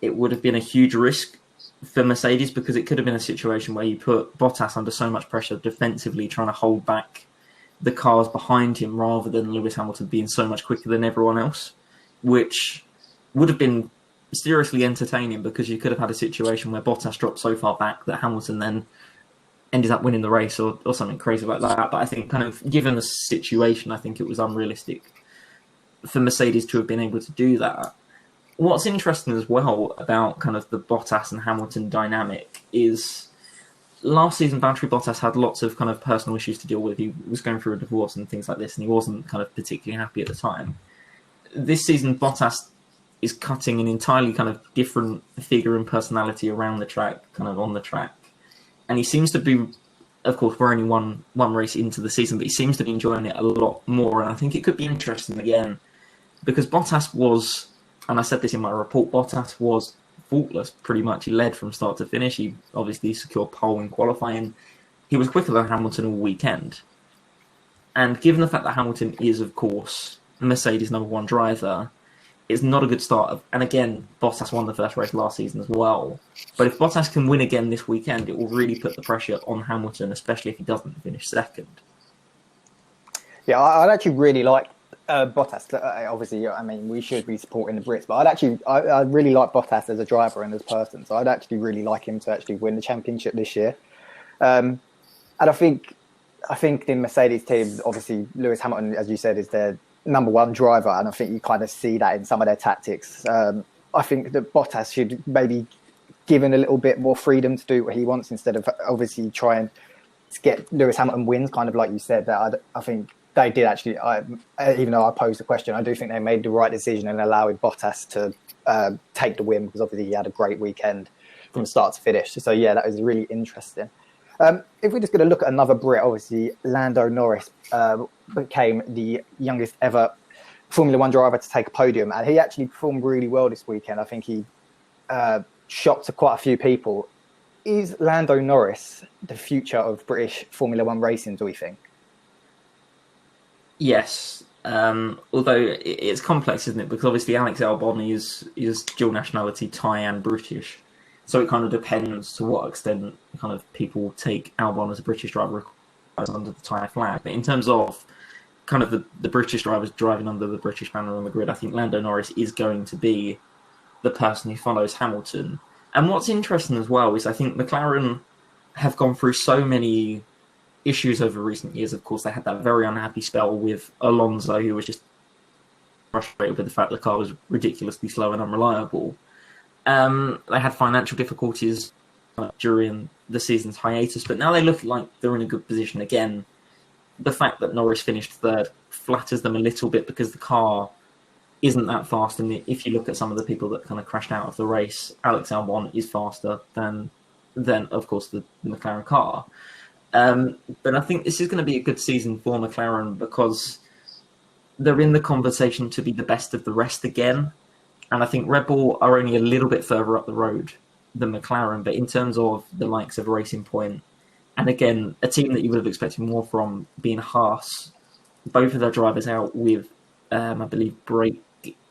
it would have been a huge risk for Mercedes, because it could have been a situation where you put Bottas under so much pressure defensively, trying to hold back the cars behind him rather than Lewis Hamilton being so much quicker than everyone else, which would have been seriously entertaining, because you could have had a situation where Bottas dropped so far back that Hamilton then ended up winning the race or something crazy like that. But I think kind of given the situation, I think it was unrealistic for Mercedes to have been able to do that. What's interesting as well about kind of the Bottas and Hamilton dynamic is last season, Valtteri Bottas had lots of kind of personal issues to deal with. He was going through a divorce and things like this, and he wasn't kind of particularly happy at the time. This season, Bottas is cutting an entirely kind of different figure and personality around the track, kind of on the track. And he seems to be, of course, we're only one race into the season, but he seems to be enjoying it a lot more. And I think it could be interesting again, because Bottas was, and I said this in my report, Bottas was faultless pretty much. He led from start to finish. He obviously secured pole in qualifying. He was quicker than Hamilton all weekend. And given the fact that Hamilton is, of course, Mercedes' number one driver, it's not a good start. And again, Bottas won the first race last season as well. But if Bottas can win again this weekend, it will really put the pressure on Hamilton, especially if he doesn't finish second. Yeah, I'd actually really like Bottas. Obviously, I mean, we should be supporting the Brits, but I really like Bottas as a driver and as a person. So I'd actually really like him to actually win the championship this year. And I think the Mercedes team, obviously, Lewis Hamilton, as you said, is their number one driver, and I think you kind of see that in some of their tactics. I think that Bottas should maybe given a little bit more freedom to do what he wants instead of obviously trying to get Lewis Hamilton wins, kind of like you said. That I think they did actually, even though I posed the question, I do think they made the right decision in allowing Bottas to take the win, because obviously he had a great weekend from start to finish. So yeah, that was really interesting. If we're just going to look at another Brit, obviously Lando Norris became the youngest ever Formula One driver to take a podium, and he actually performed really well this weekend. I think he shocked quite a few people. Is Lando Norris the future of British Formula One racing, do we think? Yes, although it's complex, isn't it? Because obviously Alex Albon is dual nationality, Thai and British. So it kind of depends to what extent kind of people take Albon as a British driver under the Thai flag. But in terms of kind of the British drivers driving under the British banner on the grid, I think Lando Norris is going to be the person who follows Hamilton. And what's interesting as well is I think McLaren have gone through so many issues over recent years. Of course, they had that very unhappy spell with Alonso, who was just frustrated with the fact the car was ridiculously slow and unreliable. They had financial difficulties during the season's hiatus, but now they look like they're in a good position again. The fact that Norris finished third flatters them a little bit because the car isn't that fast. And if you look at some of the people that kind of crashed out of the race, Alex Albon is faster than of course, the McLaren car. But I think this is going to be a good season for McLaren because they're in the conversation to be the best of the rest again. And I think Red Bull are only a little bit further up the road than McLaren, but in terms of the likes of Racing Point, and again, a team that you would have expected more from being Haas, both of their drivers out with, I believe, brake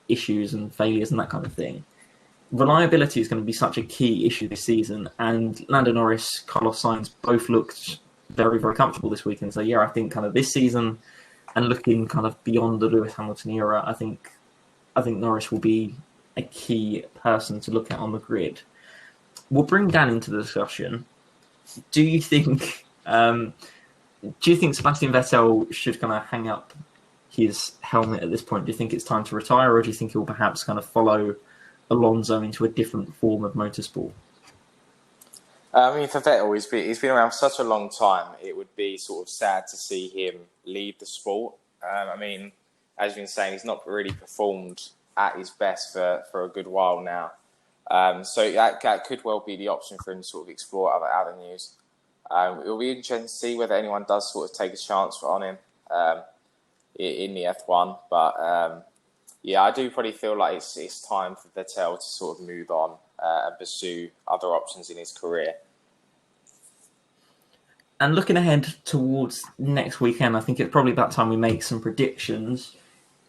issues and failures and that kind of thing. Reliability is going to be such a key issue this season, and Lando Norris, Carlos Sainz both looked very, very comfortable this weekend. So yeah, I think kind of this season and looking kind of beyond the Lewis Hamilton era, I think Norris will be a key person to look at on the grid. We'll bring Dan into the discussion. Do you think Sebastian Vettel should kind of hang up his helmet at this point? Do you think it's time to retire, or do you think he'll perhaps kind of follow Alonso into a different form of motorsport? I mean, for Vettel, he's been around for such a long time. It would be sort of sad to see him leave the sport. I mean, as you've been saying, he's not really performed at his best for a good while now. So that could well be the option for him to sort of explore other avenues. It'll be interesting to see whether anyone does sort of take a chance on him in the F1. But yeah, I do probably feel like it's time for Vettel to sort of move on and pursue other options in his career. And looking ahead towards next weekend, I think it's probably about time we make some predictions.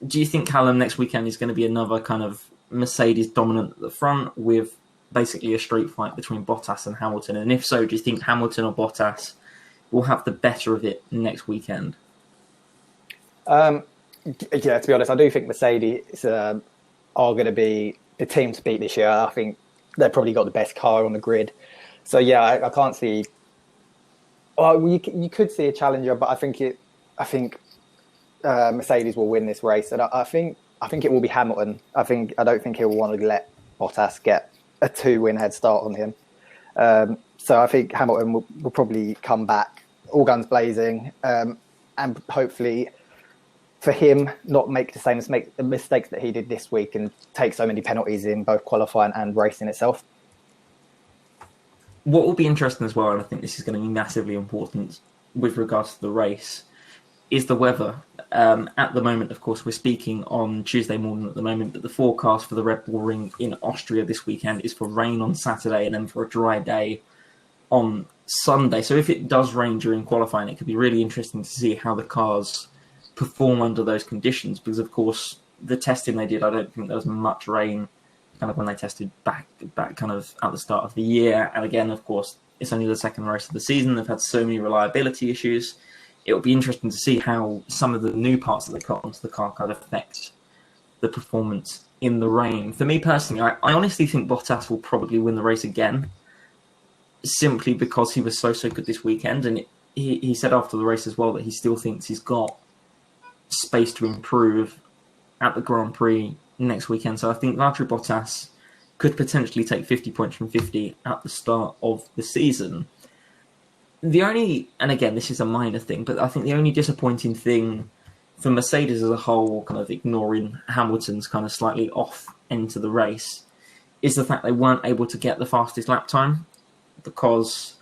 Do you think, Callum, next weekend is going to be another kind of Mercedes dominant at the front with basically a straight fight between Bottas and Hamilton? And if so, do you think Hamilton or Bottas will have the better of it next weekend? Yeah, to be honest, I do think Mercedes are going to be the team to beat this year. I think they've probably got the best car on the grid. So yeah, I can't see. Well, you could see a challenger, but I think Mercedes will win this race, and I think it will be Hamilton. I don't think he'll want to let Bottas get a 2-win head start on him. So I think Hamilton will probably come back all guns blazing, and hopefully for him not make the same mistakes that he did this week and take so many penalties in both qualifying and racing itself. What will be interesting as well, and I think this is going to be massively important with regards to the race, is the weather. At the moment, of course, we're speaking on Tuesday morning at the moment, but the forecast for the Red Bull Ring in Austria this weekend is for rain on Saturday and then for a dry day on Sunday. So if it does rain during qualifying, it could be really interesting to see how the cars perform under those conditions, because of course the testing they did, I don't think there was much rain kind of when they tested back kind of at the start of the year. And again, of course, it's only the second race of the season. They've had so many reliability issues. It'll be interesting to see how some of the new parts of the car onto the car kind of affect the performance in the rain. For me personally, I honestly think Bottas will probably win the race again, simply because he was so good this weekend. And he said after the race as well that he still thinks he's got space to improve at the Grand Prix next weekend. So I think Valtteri Bottas could potentially take 50 points from 50 at the start of the season. The only, and again, this is a minor thing, but I think the only disappointing thing for Mercedes as a whole, kind of ignoring Hamilton's kind of slightly off into the race, is the fact they weren't able to get the fastest lap time, because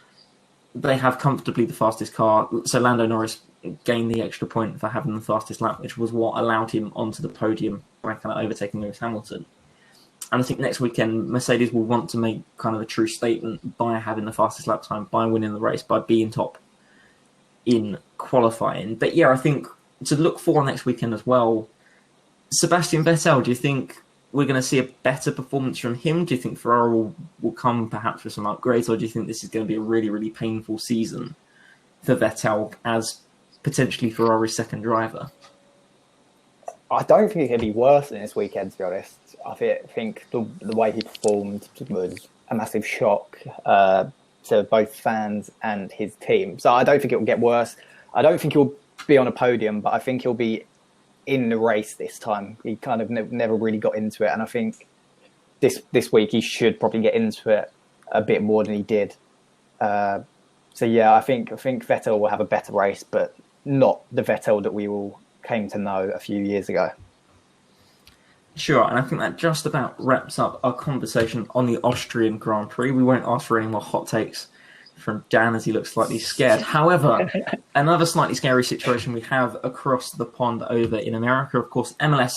they have comfortably the fastest car. So Lando Norris gained the extra point for having the fastest lap, which was what allowed him onto the podium by kind of overtaking Lewis Hamilton. And I think next weekend, Mercedes will want to make kind of a true statement by having the fastest lap time, by winning the race, by being top in qualifying. But yeah, I think to look for next weekend as well, Sebastian Vettel, do you think we're going to see a better performance from him? Do you think Ferrari will come perhaps with some upgrades, or do you think this is going to be a really, really painful season for Vettel as potentially Ferrari's second driver? I don't think it could be worse than this weekend, to be honest. I think the way he performed was a massive shock to both fans and his team. So I don't think it will get worse. I don't think he'll be on a podium, but I think he'll be in the race this time. He kind of never really got into it, and I think this week he should probably get into it a bit more than he did. So yeah, I think Vettel will have a better race, but not the Vettel that we all came to know a few years ago. Sure, and I think that just about wraps up our conversation on the Austrian Grand Prix. We won't ask for any more hot takes from Dan as he looks slightly scared. However, another slightly scary situation we have across the pond over in America. Of course, MLS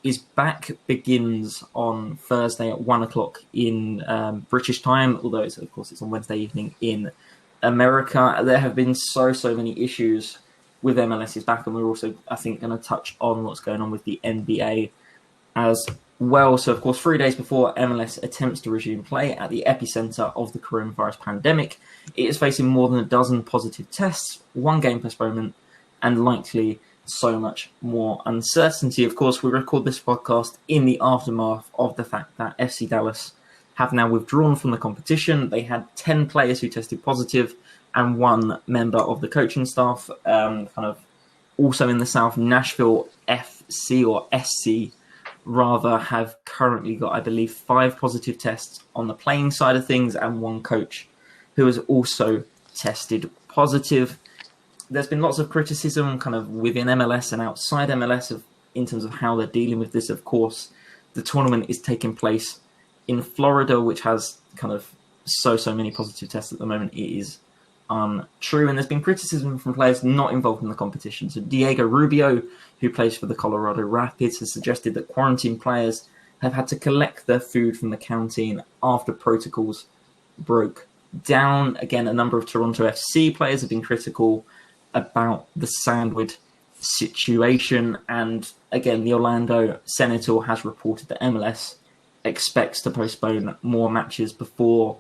Is Back begins on Thursday at 1 o'clock in British time, although it's on Wednesday evening in America. There have been so many issues with MLS Is Back, and we're also, I think, going to touch on what's going on with the NBA as well. So, of course, 3 days before MLS attempts to resume play at the epicenter of the coronavirus pandemic, it is facing more than a dozen positive tests, one game postponement, and likely so much more uncertainty. Of course, we record this podcast in the aftermath of the fact that FC Dallas have now withdrawn from the competition. They had 10 players who tested positive and one member of the coaching staff. Kind of also in the South, Nashville FC or SC rather have currently got, I believe, 5 positive tests on the playing side of things and one coach who has also tested positive. There's been lots of criticism kind of within MLS and outside MLS in terms of how they're dealing with this. Of course, the tournament is taking place in Florida, which has kind of so many positive tests at the moment. It is untrue, and there's been criticism from players not involved in the competition. So Diego Rubio, who plays for the Colorado Rapids, has suggested that quarantine players have had to collect their food from the canteen after protocols broke down. Again, a number of Toronto FC players have been critical about the sandwich situation, and again, the Orlando Senator has reported that MLS expects to postpone more matches before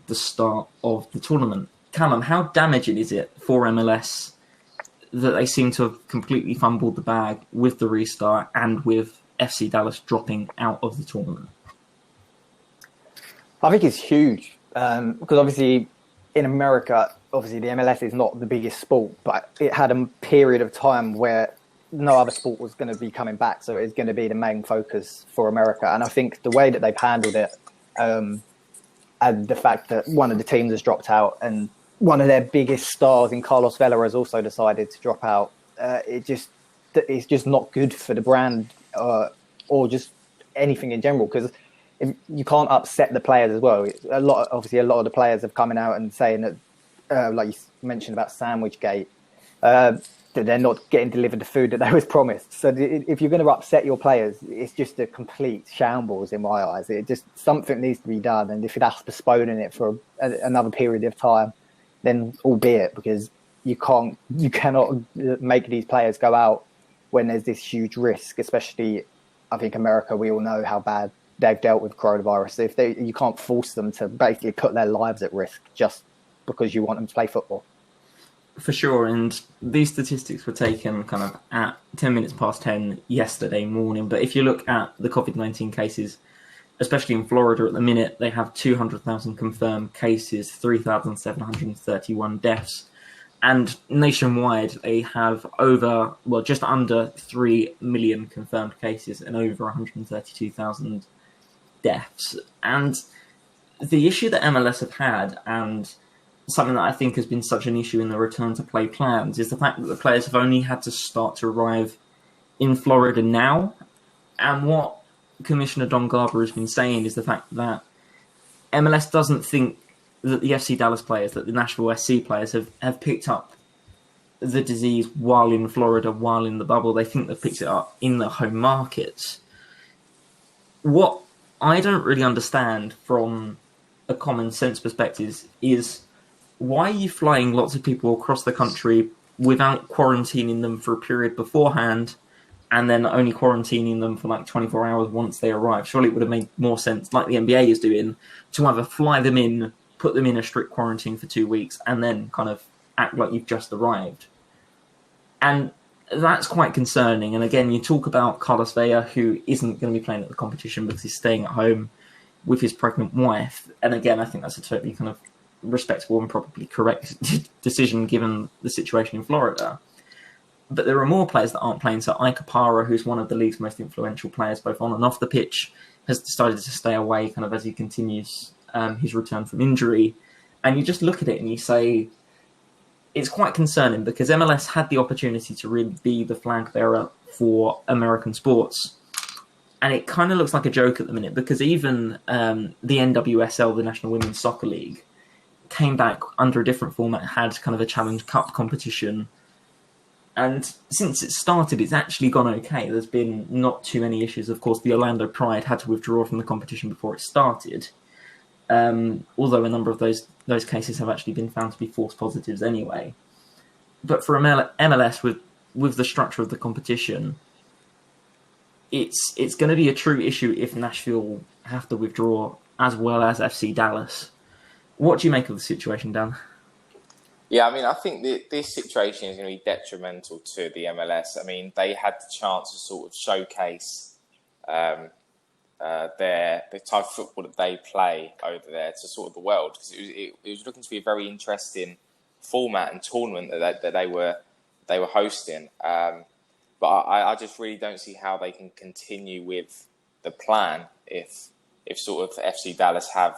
the start of the tournament. Callum, how damaging is it for MLS that they seem to have completely fumbled the bag with the restart and with FC Dallas dropping out of the tournament? I think it's huge because obviously in America, obviously the MLS is not the biggest sport, but it had a period of time where no other sport was going to be coming back. So it's going to be the main focus for America. And I think the way that they've handled it, and the fact that one of the teams has dropped out and one of their biggest stars in Carlos Vela has also decided to drop out. It's just not good for the brand or just anything in general, because you can't upset the players as well. A lot of the players have coming out and saying that, like you mentioned about Sandwichgate, that they're not getting delivered the food that they was promised. So if you're going to upset your players, it's just a complete shambles in my eyes. Something needs to be done, and if that's postponing it for another period of time, then albeit, because you cannot make these players go out when there's this huge risk, especially, I think America, we all know how bad they've dealt with coronavirus. You can't force them to basically put their lives at risk just because you want them to play football. For sure, and these statistics were taken kind of at 10 minutes past 10 yesterday morning. But if you look at the COVID-19 cases, especially in Florida at the minute, they have 200,000 confirmed cases, 3,731 deaths. And nationwide, they have just under 3 million confirmed cases and over 132,000 deaths. And the issue that MLS have had, and something that I think has been such an issue in the return to play plans, is the fact that the players have only had to start to arrive in Florida now. And what Commissioner Don Garber has been saying is the fact that MLS doesn't think that the FC Dallas players, that the Nashville SC players have picked up the disease while in Florida, while in the bubble. They think they've picked it up in the home markets. What I don't really understand from a common sense perspective is, why are you flying lots of people across the country without quarantining them for a period beforehand and then only quarantining them for like 24 hours once they arrive? Surely it would have made more sense, like the NBA is doing, to either fly them in, put them in a strict quarantine for 2 weeks, and then kind of act like you've just arrived. And that's quite concerning. And again, you talk about Carlos Vela, who isn't going to be playing at the competition because he's staying at home with his pregnant wife. And again, I think that's a totally kind of respectable and probably correct decision given the situation in Florida. But there are more players that aren't playing. So Ike Opara, who's one of the league's most influential players, both on and off the pitch, has decided to stay away kind of as he continues his return from injury. And you just look at it and you say, it's quite concerning, because MLS had the opportunity to really be the flag bearer for American sports. And it kind of looks like a joke at the minute, because even the NWSL, the National Women's Soccer League, came back under a different format, had kind of a Challenge Cup competition. And since it started, it's actually gone okay. There's been not too many issues. Of course, the Orlando Pride had to withdraw from the competition before it started. Although a number of those cases have actually been found to be false positives anyway. But for MLS, with the structure of the competition, it's going to be a true issue if Nashville have to withdraw, as well as FC Dallas. What do you make of the situation, Dan? Yeah, I mean, I think this situation is going to be detrimental to the MLS. I mean, they had the chance to sort of showcase the type of football that they play over there to sort of the world, because it was looking to be a very interesting format and tournament that they were hosting. But I just really don't see how they can continue with the plan if sort of FC Dallas have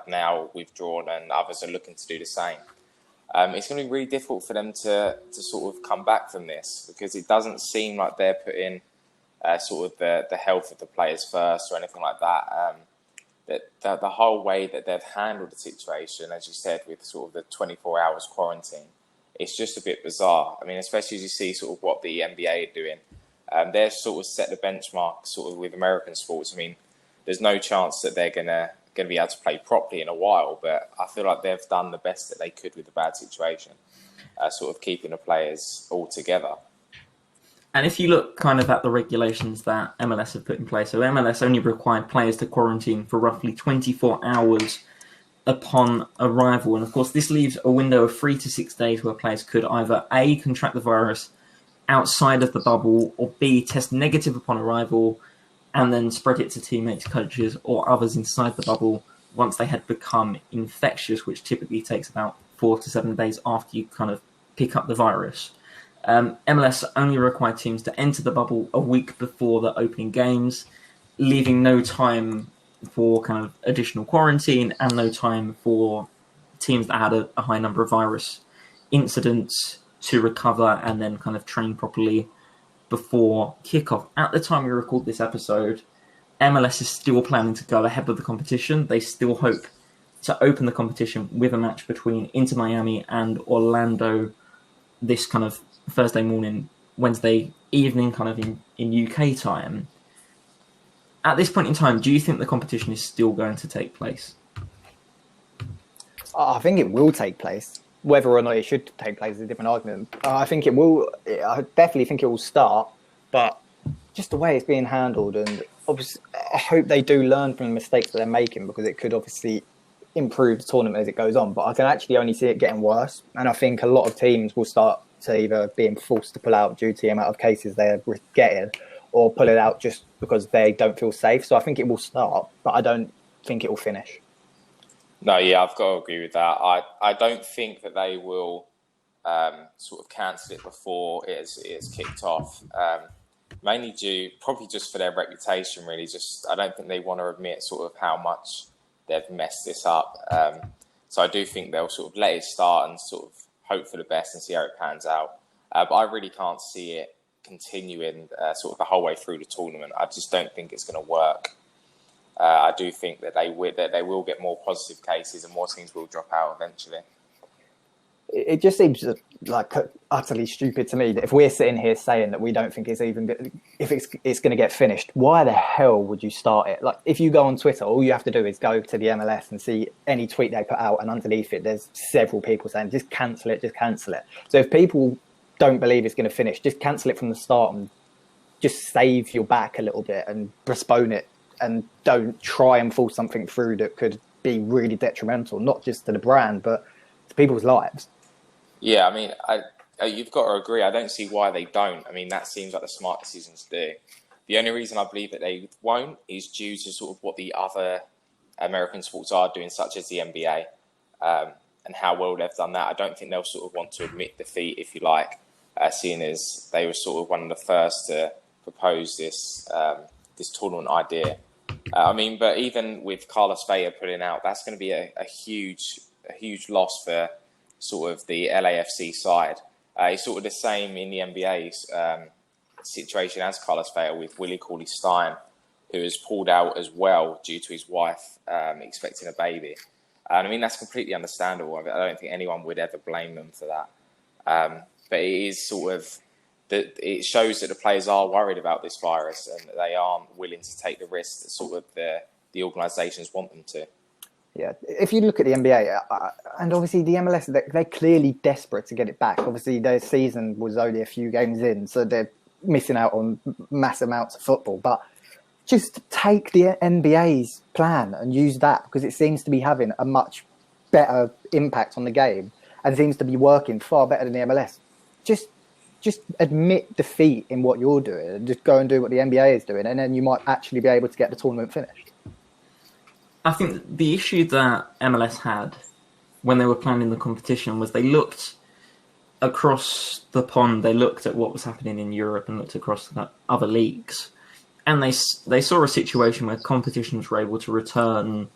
now withdrawn and others are looking to do the same. It's going to be really difficult for them to sort of come back from this, because it doesn't seem like they're putting sort of the health of the players first or anything like that. The whole way that they've handled the situation, as you said, with sort of the 24 hours quarantine, it's just a bit bizarre. I mean, especially as you see sort of what the NBA are doing. They've sort of set the benchmark sort of with American sports. I mean, there's no chance that they're going to be able to play properly in a while, but I feel like they've done the best that they could with the bad situation, sort of keeping the players all together. And if you look kind of at the regulations that MLS have put in place, so MLS only required players to quarantine for roughly 24 hours upon arrival. And of course, this leaves a window of 3 to 6 days where players could either A, contract the virus outside of the bubble, or B, test negative upon arrival and then spread it to teammates, coaches, or others inside the bubble once they had become infectious, which typically takes about 4 to 7 days after you kind of pick up the virus. MLS only required teams to enter the bubble a week before the opening games, leaving no time for kind of additional quarantine and no time for teams that had a high number of virus incidents to recover and then kind of train properly before kickoff. At the time we record this episode, MLS is still planning to go ahead with the competition. They still hope to open the competition with a match between Inter Miami and Orlando this kind of Thursday morning, Wednesday evening, kind of in UK time. At this point in time, do you think the competition is still going to take place? I think it will take place. Whether or not it should take place is a different argument. I think it will. I definitely think it will start, but just the way it's being handled, and obviously, I hope they do learn from the mistakes that they're making, because it could obviously improve the tournament as it goes on. But I can actually only see it getting worse, and I think a lot of teams will start to either being forced to pull out due to the amount of cases they're getting, or pull it out just because they don't feel safe. So I think it will start, but I don't think it will finish. No, yeah, I've got to agree with that. I don't think that they will sort of cancel it before it is kicked off. Mainly due, probably just for their reputation, really. Just I don't think they want to admit sort of how much they've messed this up. So I do think they'll sort of let it start and sort of hope for the best and see how it pans out. But I really can't see it continuing sort of the whole way through the tournament. I just don't think it's going to work. I do think that they will get more positive cases and more teams will drop out eventually. It just seems like utterly stupid to me that if we're sitting here saying that we don't think it's even if it's going to get finished, why the hell would you start it? Like, if you go on Twitter, all you have to do is go to the MLS and see any tweet they put out, and underneath it, there's several people saying just cancel it, just cancel it. So if people don't believe it's going to finish, just cancel it from the start and just save your back a little bit and postpone it, and don't try and force something through that could be really detrimental, not just to the brand, but to people's lives. Yeah, I mean, you've got to agree. I don't see why they don't. I mean, that seems like the smart decision to do. The only reason I believe that they won't is due to sort of what the other American sports are doing, such as the NBA, and how well they've done that. I don't think they'll sort of want to admit defeat, if you like, seeing as they were sort of one of the first to propose this tournament idea. I mean, but even with Carlos Vela pulling out, that's going to be a huge loss for sort of the LAFC side. It's sort of the same in the NBA's situation as Carlos Vela with Willie Cauley-Stein, who has pulled out as well due to his wife expecting a baby. And I mean, that's completely understandable. I don't think anyone would ever blame them for that. But it is sort of that it shows that the players are worried about this virus and that they aren't willing to take the risk that sort of the organisations want them to. Yeah, if you look at the NBA, and obviously the MLS, they're clearly desperate to get it back. Obviously, their season was only a few games in, so they're missing out on mass amounts of football. But just take the NBA's plan and use that, because it seems to be having a much better impact on the game and seems to be working far better than the MLS. Just admit defeat in what you're doing and just go and do what the NBA is doing, and then you might actually be able to get the tournament finished. I think the issue that MLS had when they were planning the competition was they looked across the pond, they looked at what was happening in Europe and looked across the other leagues, and they saw a situation where competitions were able to return,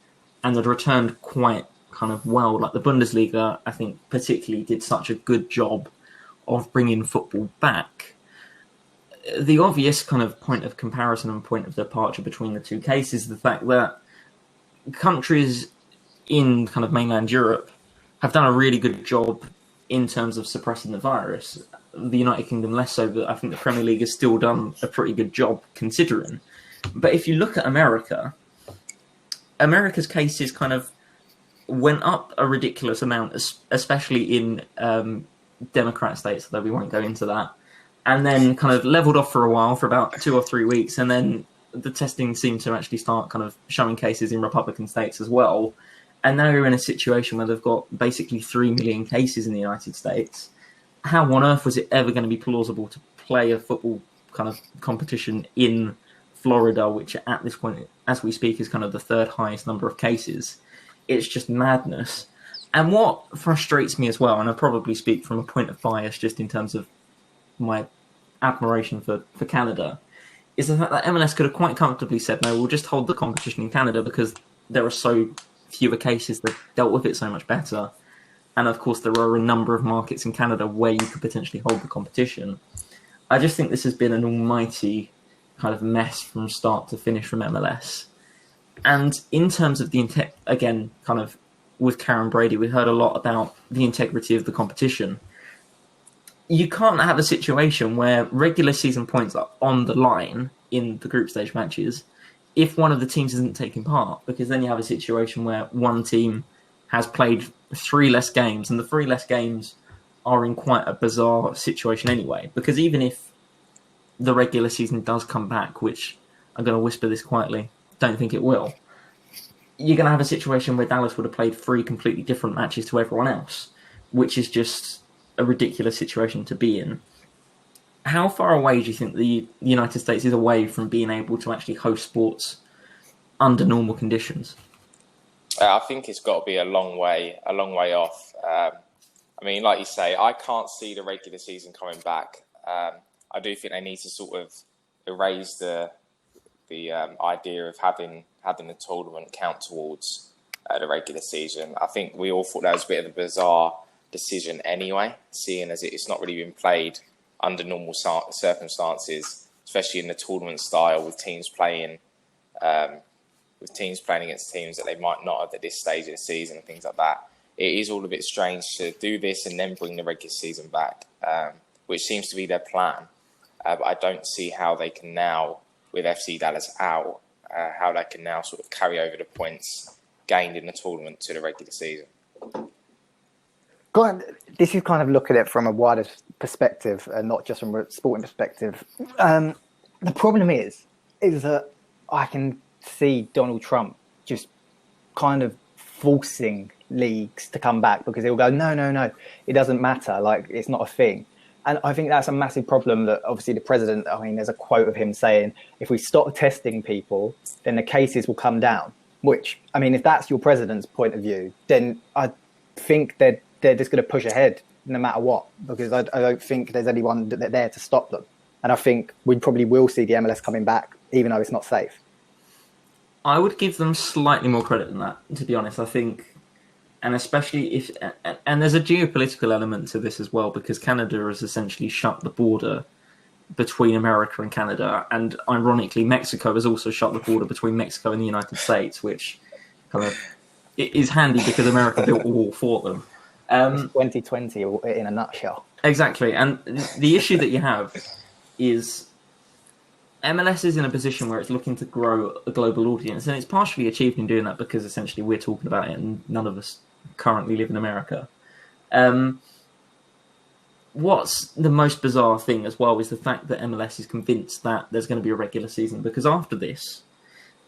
and they'd returned quite kind of well. Like the Bundesliga, I think particularly did such a good job of bringing football back. The obvious kind of point of comparison and point of departure between the two cases is the fact that countries in kind of mainland Europe have done a really good job in terms of suppressing the virus. The United Kingdom less so, but I think the Premier League has still done a pretty good job considering. But if you look at America's cases kind of went up a ridiculous amount, especially in Democrat states, although we won't go into that, and then kind of leveled off for a while, for about 2 or 3 weeks, and then the testing seemed to actually start kind of showing cases in Republican states as well. And now you're in a situation where they've got basically 3 million cases in the United States. How on earth was it ever going to be plausible to play a football kind of competition in Florida, which at this point, as we speak, is kind of the third highest number of cases? It's just madness. And what frustrates me as well, and I probably speak from a point of bias just in terms of my admiration for Canada, is the fact that MLS could have quite comfortably said, no, we'll just hold the competition in Canada because there are so fewer cases that dealt with it so much better. And of course, there are a number of markets in Canada where you could potentially hold the competition. I just think this has been an almighty kind of mess from start to finish from MLS. And in terms of again, kind of with Karen Brady, we heard a lot about the integrity of the competition. You can't have a situation where regular season points are on the line in the group stage matches if one of the teams isn't taking part, because then you have a situation where one team has played 3 less games, and the 3 less games are in quite a bizarre situation anyway, because even if the regular season does come back, which I'm going to whisper this quietly, don't think it will, you're going to have a situation where Dallas would have played 3 completely different matches to everyone else, which is just a ridiculous situation to be in. How far away do you think the United States is away from being able to actually host sports under normal conditions? I think it's got to be a long way off. I mean, like you say, I can't see the regular season coming back. I do think they need to sort of erase the idea of having the tournament count towards the regular season. I think we all thought that was a bit of a bizarre decision anyway, seeing as it's not really been played under normal circumstances, especially in the tournament style with teams playing against teams that they might not have at this stage of the season and things like that. It is all a bit strange to do this and then bring the regular season back, which seems to be their plan. But I don't see how they can now, with FC Dallas out, how they can now sort of carry over the points gained in the tournament to the regular season. This is kind of looking at it from a wider perspective and not just from a sporting perspective. The problem is that I can see Donald Trump just kind of forcing leagues to come back because he'll go, no, it doesn't matter. Like, it's not a thing. And I think that's a massive problem that obviously the president, I mean, there's a quote of him saying, if we stop testing people, then the cases will come down. Which, I mean, if that's your president's point of view, then I think they're just going to push ahead no matter what, because I don't think there's anyone there to stop them. And I think we probably will see the MLS coming back, even though it's not safe. I would give them slightly more credit than that, to be honest. I think, and especially if, and there's a geopolitical element to this as well, because Canada has essentially shut the border between America and Canada. And ironically, Mexico has also shut the border between Mexico and the United States, which kind of it is handy because America built a wall for them. 2020 in a nutshell. Exactly. And the issue that you have is MLS is in a position where it's looking to grow a global audience, and it's partially achieved in doing that because essentially we're talking about it and none of us currently live in America. What's the most bizarre thing as well is the fact that MLS is convinced that there's going to be a regular season, because after this,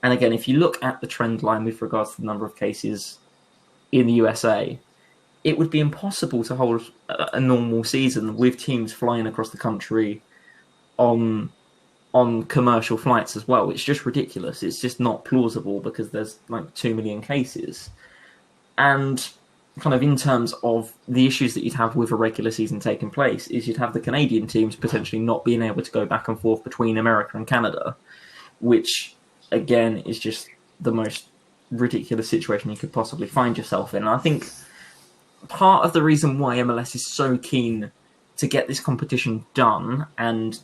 and again, if you look at the trend line with regards to the number of cases in the USA, it would be impossible to hold a normal season with teams flying across the country on commercial flights as well. It's just ridiculous. It's just not plausible because there's like 2 million cases. And kind of in terms of the issues that you'd have with a regular season taking place is you'd have the Canadian teams potentially not being able to go back and forth between America and Canada, which again is just the most ridiculous situation you could possibly find yourself in. And I think part of the reason why MLS is so keen to get this competition done, and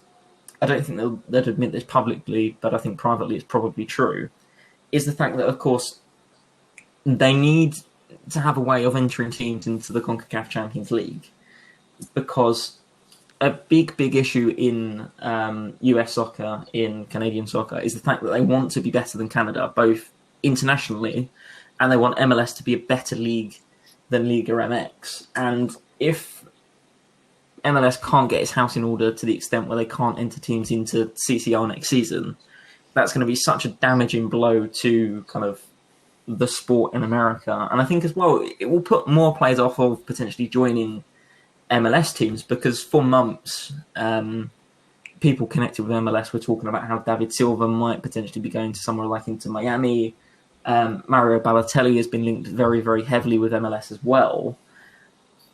I don't think they'll admit this publicly, but I think privately it's probably true, is the fact that, of course, they need to have a way of entering teams into the CONCACAF Champions League, because a big issue in US soccer, in Canadian soccer, is the fact that they want to be better than Canada, both internationally, and they want MLS to be a better league than Liga MX. And if MLS can't get its house in order to the extent where they can't enter teams into CCL next season, that's going to be such a damaging blow to kind of the sport in America. And I think as well, it will put more players off of potentially joining MLS teams, because for months, people connected with MLS were talking about how David Silva might potentially be going to somewhere like into Miami. Mario Balotelli has been linked very, very heavily with MLS as well.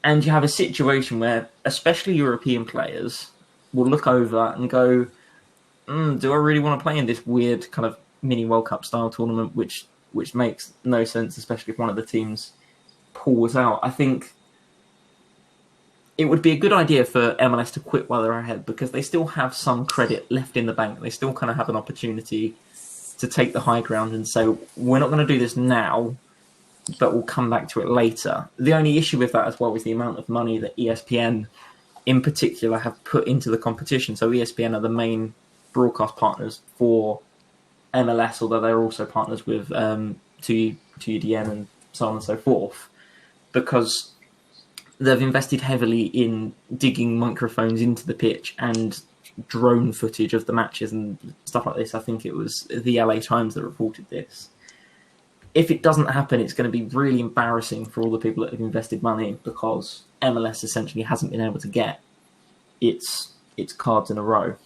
And you have a situation where, especially European players, will look over and go, do I really want to play in this weird kind of mini World Cup style tournament, which makes no sense, especially if one of the teams pulls out? I think it would be a good idea for MLS to quit while they're ahead, because they still have some credit left in the bank. They still kind of have an opportunity to take the high ground and say, we're not going to do this now, but we'll come back to it later. The only issue with that as well is the amount of money that ESPN in particular have put into the competition. So ESPN are the main broadcast partners for MLS, although they're also partners with 2UDN and so on and so forth, because they've invested heavily in digging microphones into the pitch and drone footage of the matches and stuff like this. I think it was the LA Times that reported this. If it doesn't happen, it's going to be really embarrassing for all the people that have invested money, because MLS essentially hasn't been able to get its cards in a row.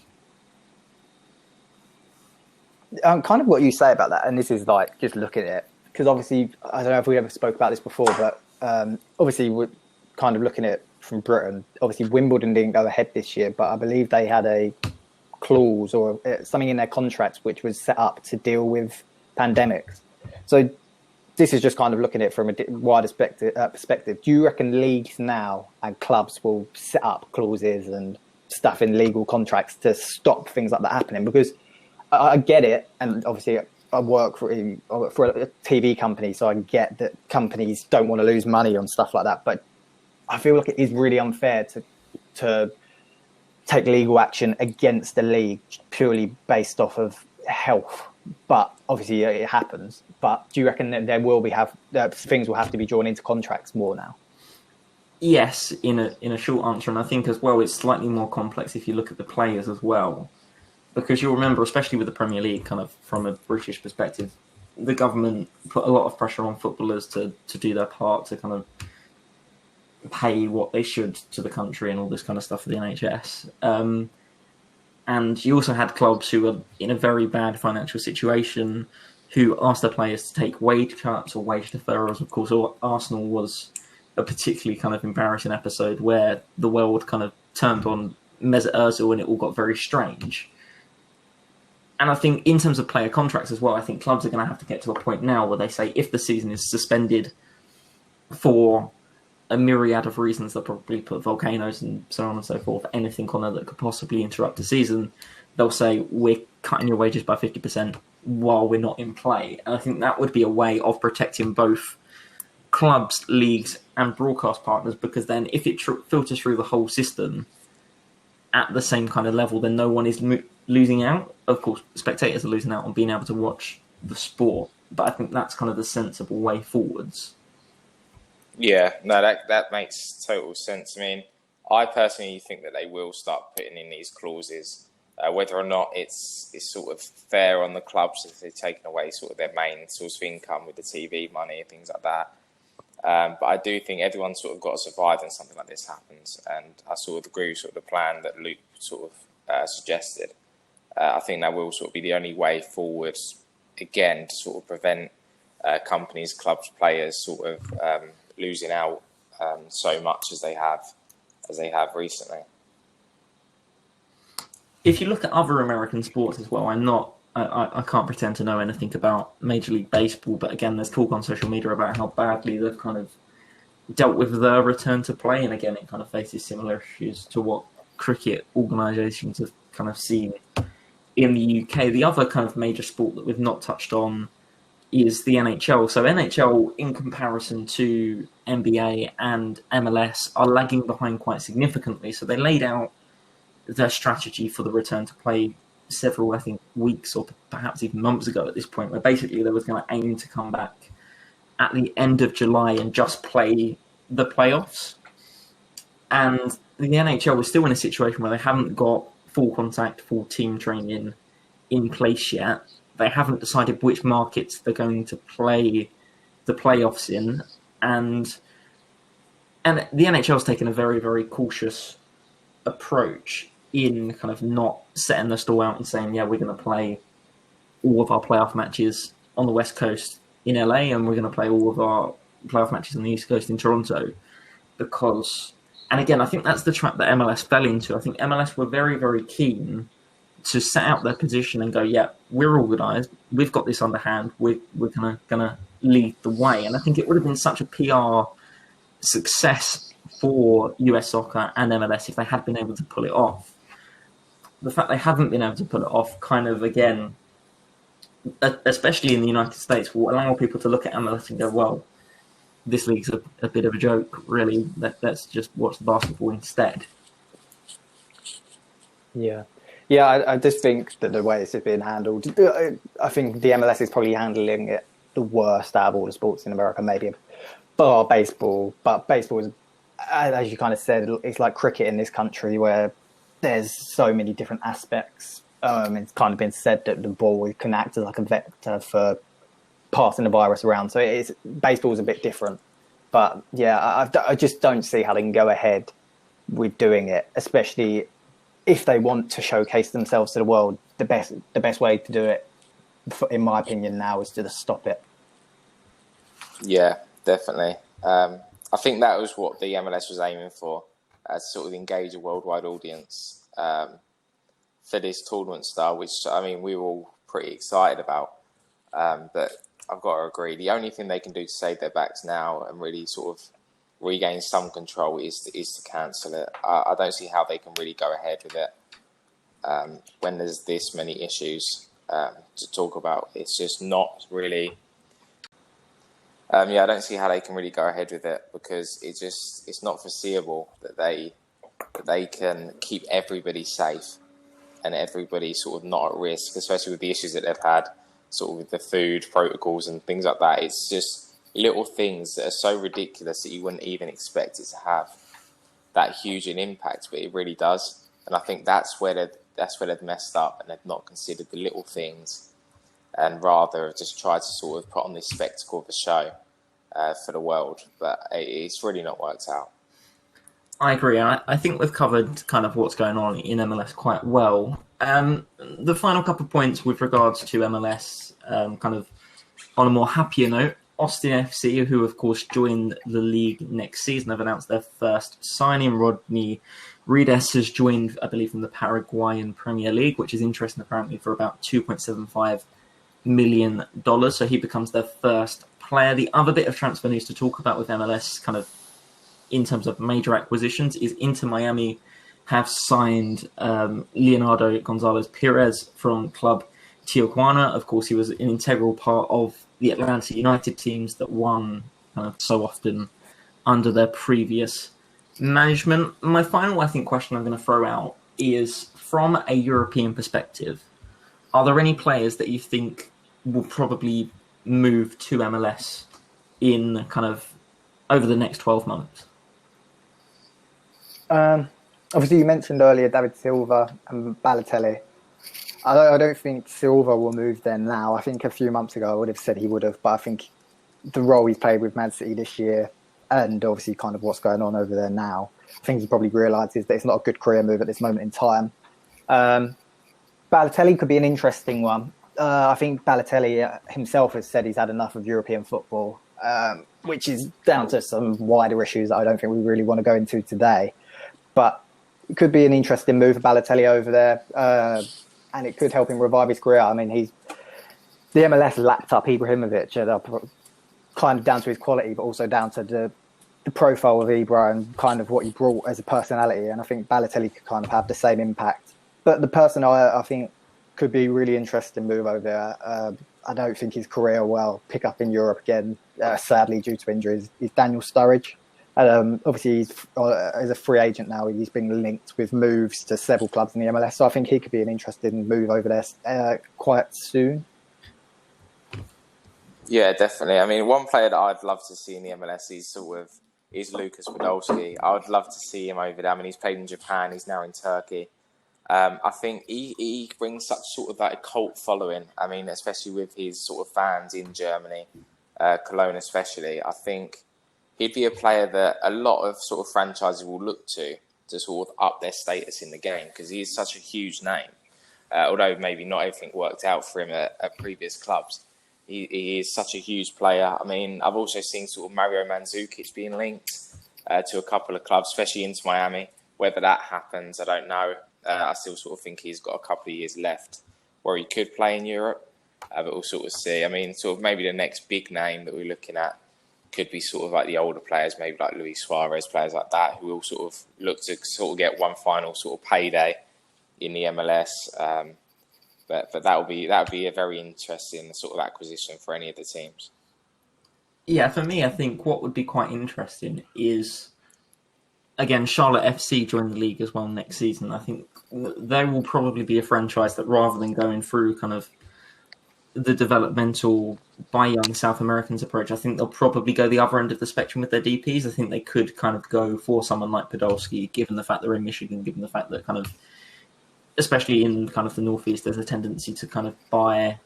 Kind of what you say about that, and this is like just looking at it, because obviously I don't know if we ever spoke about this before, but obviously we're kind of looking at it from Britain. Obviously Wimbledon didn't go ahead this year, but I believe they had a clause or something in their contracts which was set up to deal with pandemics. So this is just kind of looking at it from a wider perspective. Do you reckon leagues now and clubs will set up clauses and stuff in legal contracts to stop things like that happening? Because I get it, and obviously I work for a TV company, so I get that companies don't want to lose money on stuff like that. But I feel like it is really unfair to take legal action against the league purely based off of health. But obviously it happens. But do you reckon that there will be things will have to be drawn into contracts more now? Yes, in a short answer, and I think as well it's slightly more complex if you look at the players as well. Because you'll remember, especially with the Premier League, kind of from a British perspective, the government put a lot of pressure on footballers to do their part, to kind of pay what they should to the country and all this kind of stuff for the NHS. And you also had clubs who were in a very bad financial situation who asked their players to take wage cuts or wage deferrals. Of course, Arsenal was a particularly kind of embarrassing episode where the world kind of turned on Mesut Ozil and it all got very strange. And I think in terms of player contracts as well, I think clubs are going to have to get to a point now where they say if the season is suspended for a myriad of reasons, they'll probably put volcanoes and so on and so forth, anything on there that could possibly interrupt the season, they'll say we're cutting your wages by 50% while we're not in play. And I think that would be a way of protecting both clubs, leagues and broadcast partners, because then if it filters through the whole system at the same kind of level, then no one is losing out. Of course, spectators are losing out on being able to watch the sport, but I think that's kind of the sensible way forwards. Yeah, no, that makes total sense. I mean, I personally think that they will start putting in these clauses, whether or not it's sort of fair on the clubs if they're taking away sort of their main source of income with the TV money and things like that. But I do think everyone's sort of got to survive when something like this happens, and I sort of agree with sort of the plan that Luke sort of suggested. I think that will sort of be the only way forward, again, to sort of prevent companies, clubs, players sort of losing out so much as they have recently. If you look at other American sports as well, I can't pretend to know anything about Major League Baseball, but again, there's talk on social media about how badly they've kind of dealt with their return to play, and again, it kind of faces similar issues to what cricket organisations have kind of seen in the UK. The other kind of major sport that we've not touched on is the NHL. So NHL, in comparison to NBA and MLS, are lagging behind quite significantly. So they laid out their strategy for the return to play several, I think, weeks or perhaps even months ago at this point, where basically they was going to aim to come back at the end of July and just play the playoffs. And the NHL was still in a situation where they haven't got full contact, full team training in place yet. They haven't decided which markets they're going to play the playoffs in. And the NHL's taken a very, very cautious approach in kind of not setting the stall out and saying, yeah, we're going to play all of our playoff matches on the West Coast in LA and we're going to play all of our playoff matches on the East Coast in Toronto. Because, and again, I think that's the trap that MLS fell into. I think MLS were very, very keen to set out their position and go, yeah, we're organised, we've got this underhand, we're gonna lead the way. And I think it would have been such a PR success for US soccer and MLS if they had been able to pull it off. The fact they haven't been able to pull it off kind of, again, especially in the United States, will allow people to look at MLS and go, well, this league's a bit of a joke, really. Let's just watch the basketball instead. Yeah, I just think that the way it's being handled, I think the MLS is probably handling it the worst out of all the sports in America, maybe bar baseball. But baseball is, as you kind of said, it's like cricket in this country where there's so many different aspects. It's kind of been said that the ball can act as like a vector for passing the virus around. So baseball is a bit different. But yeah, I just don't see how they can go ahead with doing it, especially if they want to showcase themselves to the world. The best way to do it, in my opinion, now is to just stop it. Yeah, definitely. I think that was what the MLS was aiming for, sort of engage a worldwide audience for this tournament style, which, I mean, we were all pretty excited about. But I've got to agree, the only thing they can do to save their backs now and really sort of regain some control is to cancel it. I don't see how they can really go ahead with it when there's this many issues to talk about. It's just not really... I don't see how they can really go ahead with it because it's not foreseeable that they can keep everybody safe and everybody sort of not at risk, especially with the issues that they've had sort of with the food protocols and things like that. It's just little things that are so ridiculous that you wouldn't even expect it to have that huge an impact, but it really does. And I think that's where they've messed up, and they've not considered the little things, and rather have just tried to sort of put on this spectacle of a show for the world. But it's really not worked out. I agree. I think we've covered kind of what's going on in MLS quite well. The final couple of points with regards to MLS, kind of on a more happier note, Austin FC, who of course joined the league next season, have announced their first signing. Rodney Redes has joined, I believe, from the Paraguayan Premier League, which is interesting apparently for about $2.75 million. So he becomes their first player. The other bit of transfer news to talk about with MLS, kind of in terms of major acquisitions, is Inter Miami have signed Leonardo Gonzalez Perez from Club Tijuana. Of course, he was an integral part of the Atlanta United teams that won so often under their previous management. My final, I think, question I'm going to throw out is, from a European perspective, are there any players that you think will probably move to MLS in kind of over the next 12 months? Obviously, you mentioned earlier David Silva and Balotelli. I don't think Silva will move there now. I think a few months ago I would have said he would have, but I think the role he's played with Man City this year, and obviously kind of what's going on over there now, I think he probably realises that it's not a good career move at this moment in time. Balotelli could be an interesting one. I think Balotelli himself has said he's had enough of European football, which is down to some wider issues that I don't think we really want to go into today. But it could be an interesting move for Balotelli over there. And it could help him revive his career. I mean, the MLS lapped up Ibrahimovic, kind of down to his quality, but also down to the profile of Ibra and kind of what he brought as a personality. And I think Balotelli could kind of have the same impact. But the person I think could be really interesting move over there, I don't think his career will pick up in Europe again, sadly, due to injuries, is Daniel Sturridge. Obviously, he's as a free agent now. He's been linked with moves to several clubs in the MLS, so I think he could be an interesting move over there quite soon. Yeah, definitely. I mean, one player that I'd love to see in the MLS is Lucas Podolski. I would love to see him over there. I mean, he's played in Japan. He's now in Turkey. I think he brings such sort of like a cult following. I mean, especially with his sort of fans in Germany, Cologne especially. I think he'd be a player that a lot of sort of franchises will look to sort of up their status in the game because he is such a huge name. Although maybe not everything worked out for him at previous clubs, he is such a huge player. I mean, I've also seen sort of Mario Mandzukic being linked to a couple of clubs, especially into Miami. Whether that happens, I don't know. I still sort of think he's got a couple of years left where he could play in Europe. But we'll sort of see. I mean, sort of maybe the next big name that we're looking at could be sort of like the older players, maybe like Luis Suarez, players like that, who will sort of look to sort of get one final sort of payday in the MLS. But that would be a very interesting sort of acquisition for any of the teams. Yeah, for me, I think what would be quite interesting is, again, Charlotte FC join the league as well next season. I think they will probably be a franchise that, rather than going through kind of the developmental by young South Americans approach, I think they'll probably go the other end of the spectrum with their DPs. I think they could kind of go for someone like Podolski, given the fact they're in Michigan, given the fact that kind of, especially in kind of the Northeast, there's a tendency to kind of buy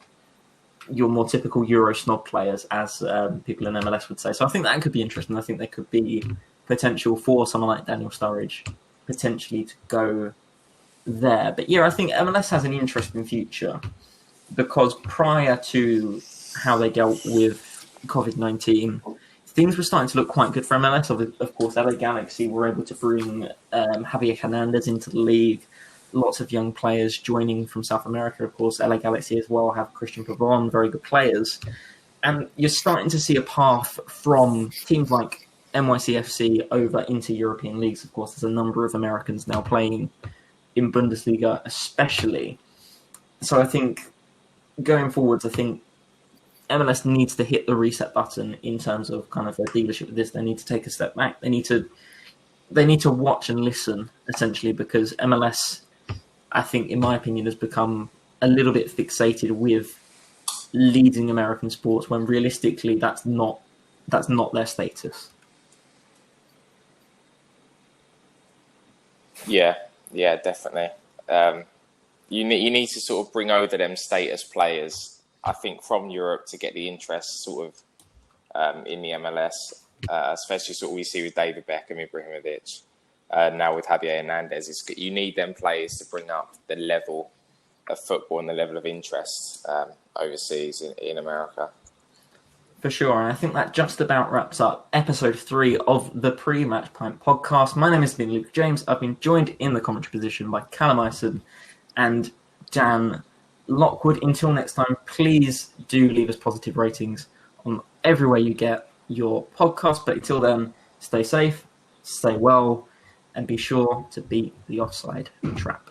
your more typical Euro snob players, as people in MLS would say. So I think that could be interesting. I think there could be potential for someone like Daniel Sturridge potentially to go there. But yeah, I think MLS has an interesting future, because prior to how they dealt with COVID-19, things were starting to look quite good for MLS. Of course, LA Galaxy were able to bring Javier Hernandez into the league. Lots of young players joining from South America. Of course, LA Galaxy as well have Christian Pavon, very good players. And you're starting to see a path from teams like NYCFC over into European leagues. Of course, there's a number of Americans now playing in Bundesliga especially. So I think going forwards, I think MLS needs to hit the reset button in terms of kind of their dealership with this. They need to take a step back. They need to watch and listen, essentially, because MLS, I think, in my opinion, has become a little bit fixated with leading American sports, when realistically that's not their status. Yeah, definitely. You need to sort of bring over them status players, I think, from Europe to get the interest sort of in the MLS, especially sort of we see with David Beckham, Ibrahimovic, now with Javier Hernandez. You need them players to bring up the level of football and the level of interest overseas in America. For sure, and I think that just about wraps up episode 3 of the Pre-Match Pint podcast. My name has been Luke James. I've been joined in the commentary position by Callum Ison and Dan Lockwood. Until next time, please do leave us positive ratings on everywhere you get your podcast. But until then, stay safe, stay well, and be sure to beat the offside trap.